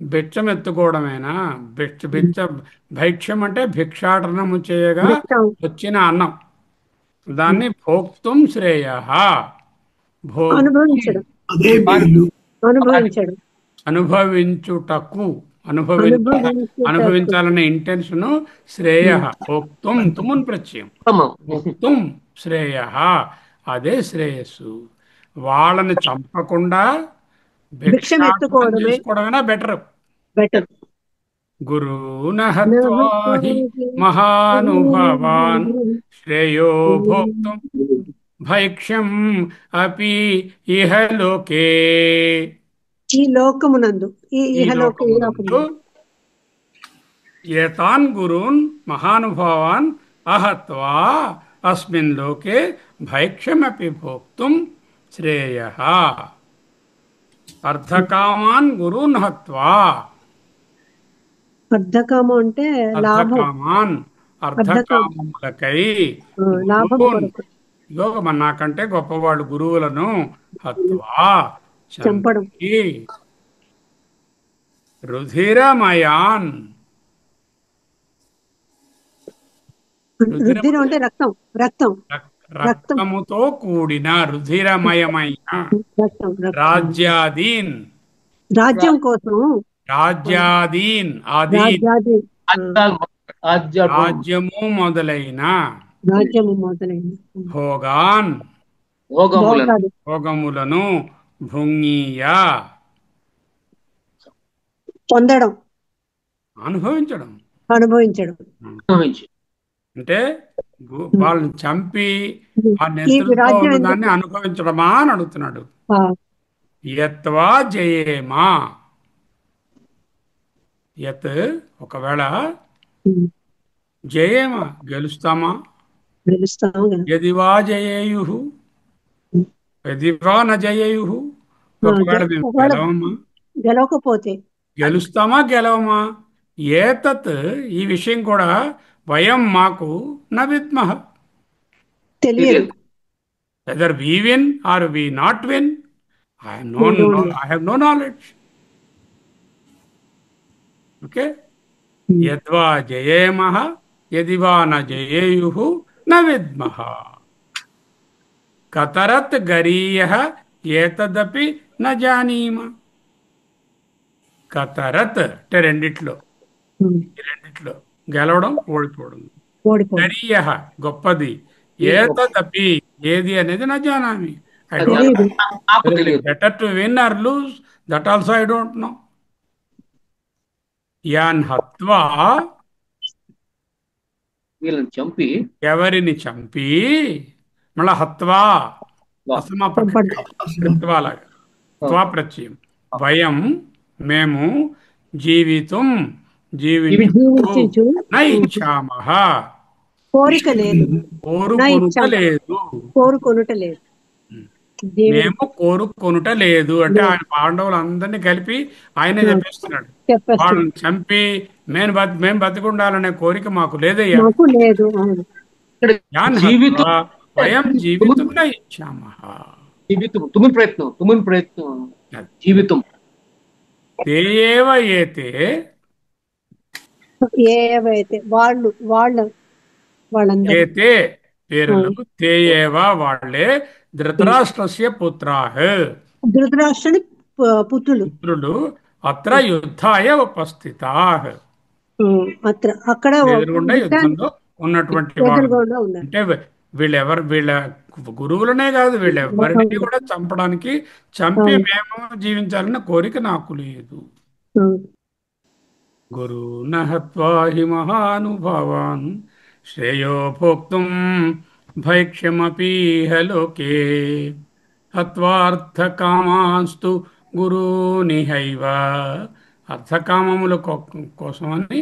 భిక్షం ఎత్తుకోవడమేనా. భైక్ష్యం అంటే భిక్షాటనము చేయగా వచ్చిన అన్నం. దాన్ని భోక్తుం శ్రేయ. భోక్తుం అనుభవించడం. అదే మేలు. అనుభవించడం. అనుభవించుటకు అనుభవించుటకు. అనుభవించాలనే ఇంటెన్షన్ శ్రేయ. భోక్తుం తుమున్ ప్రత్యయం. ఉత్తమం. భోక్తుం శ్రేయ అదే శ్రేయస్సు. వాళ్ళని చంపకుండా భిక్షం భిక్షాటనం ఎత్తుకోవడమే చేసుకోవడమైనా బెటర్. బెటర్. గురూన హత్వా హి మహానుభావాన్ శ్రేయో భోక్తుం భైక్ష్యం అపి ఇహ లోకే. ఈ లోకమునందు ఈ ఈ ఇహలోక ఈ లోకమునందు లోకమునందు ఏతాన్ గురూన్ మహానుభావాన్ అహత్వా అస్మిన్ లోకే భైక్ష్యమపి భోక్తుం శ్రేయః అర్ధకామాన్ గురూన్ హత్వా అర్ధకామం అంటే లాభం, అర్ధకామాన్ అర్ధకామం అర్ధకామములకై లాభం గురూన్ కొరకు ఇగో నాకంటే గొప్పవాళ్ళు గురువులను హత్వా చంపడం. చంపి రుధిరమయాన్ రుధిరం అంటే రక్తం, రక్తం రక్తం రక్తముతో కూడిన రుధిరమయమైన రక్తం రక్తం రాజ్యాదీన్ రాజ్యం కోసం రాజ్యాదీన్ ఆదీన్ రాజ్యాది రాజ్యము మొదలైన రాజ్యము మొదలైన భోగాన్ భోగములను భోగాలు భోగములను భుంగీయ పొందడం, అనుభవించడం. అనుభవించడం. అనుభవించి అంటే వాళ్ళని చంపి ఆ ఈ నెత్తులతో రాజ్యం ఉన్నదాన్ని ఎందుకు అనుభవించడమా అని అడుగుతున్నాడు. ఆ, యత్వా జయేమా యత్ ఒకవేళ ఉమ్, జయేమా గెలుస్తామా, గెలుస్తాం కదా. యదివా జయేయుః యదివా న జయేయుః ఒకవేళ మేము ఒకవేళ గెలవమా, గెలవకపోతే గెలుస్తామా గెలవమా, ఏతత్ ఈ విషయం కూడా వయం మాకు న విద్మః తెలియదు. Whether we win or we not win I have no knowledge. Okay, యద్వా జయేమః యదివా న జయేయుః న విద్మః కతరత్ గరీయః ఏతదపి న జానీమ. కతరత్ అంటే రెండిట్లో, ఉమ్, ఈ రెండిట్లో గెలవడం ఓడిపోవడం. ఓడిపోవడం. గరీయః గొప్పది, ఏతదపి ఏది అనేది నా జానామి. ఐ తెలియదు. నాకు డోంట్ తెలియదు. Better to win or lose, that also I don't know. యాన్ హత్వా వీళ్ళని చంపి ఎవరిని చంపి, మళ్ళా హత్వా చంపడం. అసమలాగా త్వా ప్రత్యయం వయం మేము జీవితం జీవించు న ఇచ్చామః కోరిక లేదు, కోరుకొనుట లేదు. కోరుకొనుట లేదు. మేము కోరుకొనుట లేదు అంటే ఆయన పాండవులందరినీ కలిపి ఆయనే చెప్పేస్తున్నాడు. చెప్పేస్తాం, వాళ్ళని చంపి మేము బతికుండాలనే కోరిక మాకు లేదయ్యా. మాకు లేదు. అవును. ఇక్కడ యాన్ జీవితం హత్వా వయం జీవితం న ఇచ్చామః జీవితం తుమున్ ప్రయత్నం జీవితం తే ఏవ ఏతే ఏవైతే వాళ్ళందరూ ఏతే పేర్లు తే ఏవ వాళ్ళే ధృతరాష్ట్రస్య పుత్రాః ధృతరాష్ట్రుని పుత్రులు. పుత్రులు అత్ర యుద్ధాయ ఉపస్థితాః అక్కడ ఎదురుగుండా యుద్ధంలో ఉన్నటువంటి వాళ్ళు. ఎదురుగుండా ఉన్నారు. అంటే వీళ్ళ గురువులనే కాదు, వీళ్ళెవరిని కూడా చంపడానికి చంపి మేము జీవించాలన్న కోరిక నాకు లేదు. గురూణ హత్వా హి మహానుభావాన్ శ్రేయో భోక్తుం భైక్ష్యమపీహ లోకే హత్వార్థకామాస్తు గురూనిహైవ. అర్థకామముల కోసమని